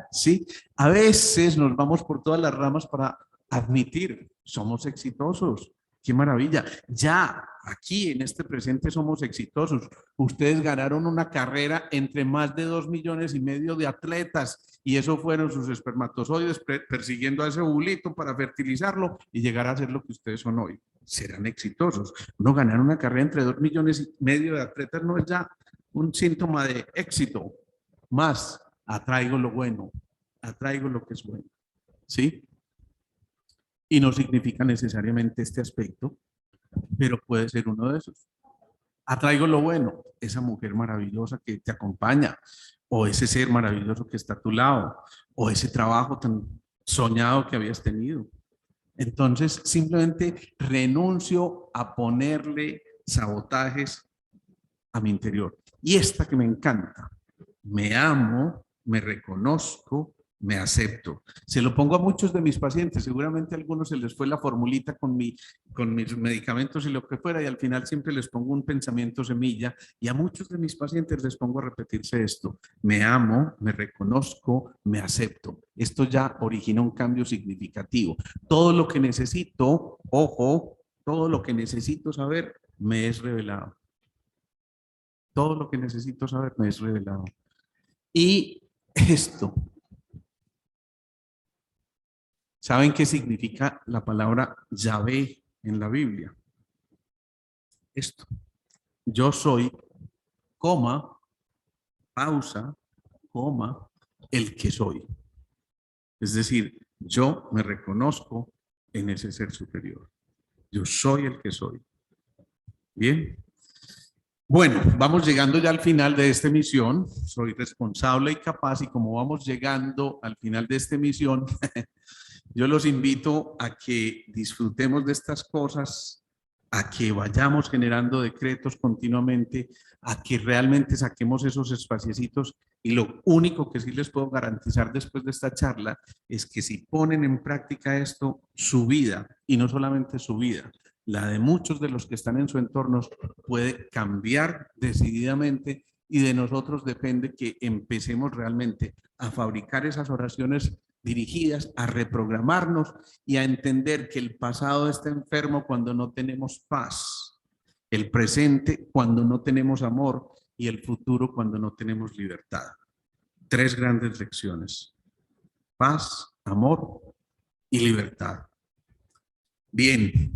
Speaker 1: Sí, a veces nos vamos por todas las ramas para admitir, somos exitosos. Qué maravilla. Ya aquí en este presente somos exitosos. Ustedes ganaron una carrera entre más de 2,5 millones de atletas y eso fueron sus espermatozoides persiguiendo a ese bulito para fertilizarlo y llegar a ser lo que ustedes son hoy. Serán exitosos. No ganar una carrera entre 2,5 millones de atletas no es ya un síntoma de éxito. Más, atraigo lo bueno, atraigo lo que es bueno. ¿Sí? Y no significa necesariamente este aspecto, pero puede ser uno de esos. Atraigo lo bueno, esa mujer maravillosa que te acompaña, o ese ser maravilloso que está a tu lado, o ese trabajo tan soñado que habías tenido. Entonces, simplemente renuncio a ponerle sabotajes a mi interior. Y esta que me encanta, me amo, me reconozco, me acepto. Se lo pongo a muchos de mis pacientes, seguramente a algunos se les fue la formulita con mis medicamentos y lo que fuera, y al final siempre les pongo un pensamiento semilla, y a muchos de mis pacientes les pongo a repetirse esto: me amo, me reconozco, me acepto. Esto ya origina un cambio significativo. Todo lo que necesito, ojo, todo lo que necesito saber me es revelado. Todo lo que necesito saber me es revelado. Y esto, ¿saben qué significa la palabra Yahvé en la Biblia? Esto, yo soy, coma, pausa, coma, el que soy. Es decir, yo me reconozco en ese ser superior. Yo soy el que soy. Bien. Bueno, vamos llegando ya al final de esta emisión. Soy responsable y capaz, y como vamos llegando al final de esta emisión, yo los invito a que disfrutemos de estas cosas, a que vayamos generando decretos continuamente, a que realmente saquemos esos espaciecitos, y lo único que sí les puedo garantizar después de esta charla es que si ponen en práctica esto, su vida, y no solamente su vida, la de muchos de los que están en su entorno, puede cambiar decididamente, y de nosotros depende que empecemos realmente a fabricar esas oraciones dirigidas a reprogramarnos y a entender que el pasado está enfermo cuando no tenemos paz, el presente cuando no tenemos amor y el futuro cuando no tenemos libertad. 3 grandes lecciones: paz, amor y libertad. Bien,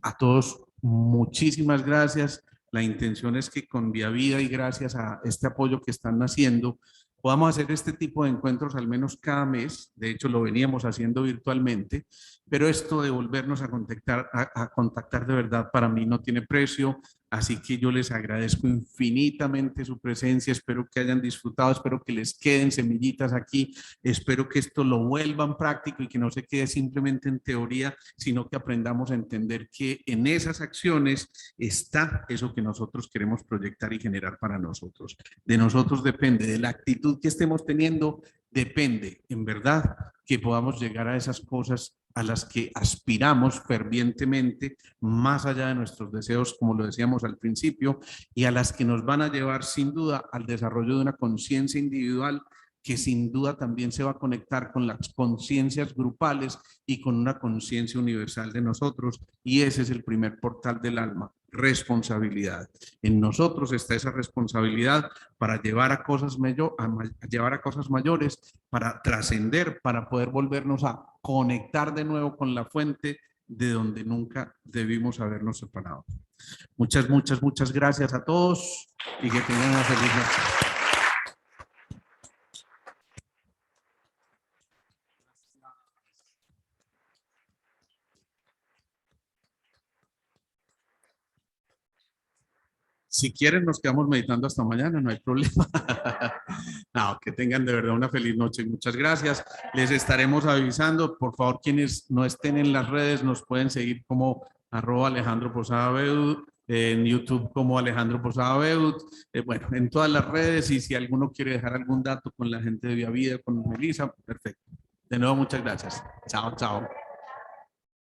Speaker 1: a todos muchísimas gracias. La intención es que con Vía Vida y gracias a este apoyo que están haciendo, podamos hacer este tipo de encuentros al menos cada mes. De hecho, lo veníamos haciendo virtualmente, pero esto de volvernos a contactar de verdad para mí no tiene precio. Así que yo les agradezco infinitamente su presencia, espero que hayan disfrutado, espero que les queden semillitas aquí, espero que esto lo vuelvan práctico y que no se quede simplemente en teoría, sino que aprendamos a entender que en esas acciones está eso que nosotros queremos proyectar y generar para nosotros. De nosotros depende, de la actitud que estemos teniendo, depende, en verdad, que podamos llegar a esas cosas a las que aspiramos fervientemente, más allá de nuestros deseos, como lo decíamos al principio, y a las que nos van a llevar sin duda al desarrollo de una conciencia individual que sin duda también se va a conectar con las conciencias grupales y con una conciencia universal de nosotros, y ese es el primer portal del alma, responsabilidad. En nosotros está esa responsabilidad para llevar a cosas mayores, para trascender, para poder volvernos a conectar de nuevo con la fuente de donde nunca debimos habernos separado. Muchas gracias a todos y que tengan una feliz noche. Si quieren, nos quedamos meditando hasta mañana, no hay problema. No, que tengan de verdad una feliz noche. Muchas gracias. Les estaremos avisando. Por favor, quienes no estén en las redes, nos pueden seguir como @Alejandro Posada Beud, en YouTube como Alejandro Posada Beud, bueno, en todas las redes. Y si alguno quiere dejar algún dato con la gente de Vía Vida, con Melissa, perfecto. De nuevo, muchas gracias. Chao, chao.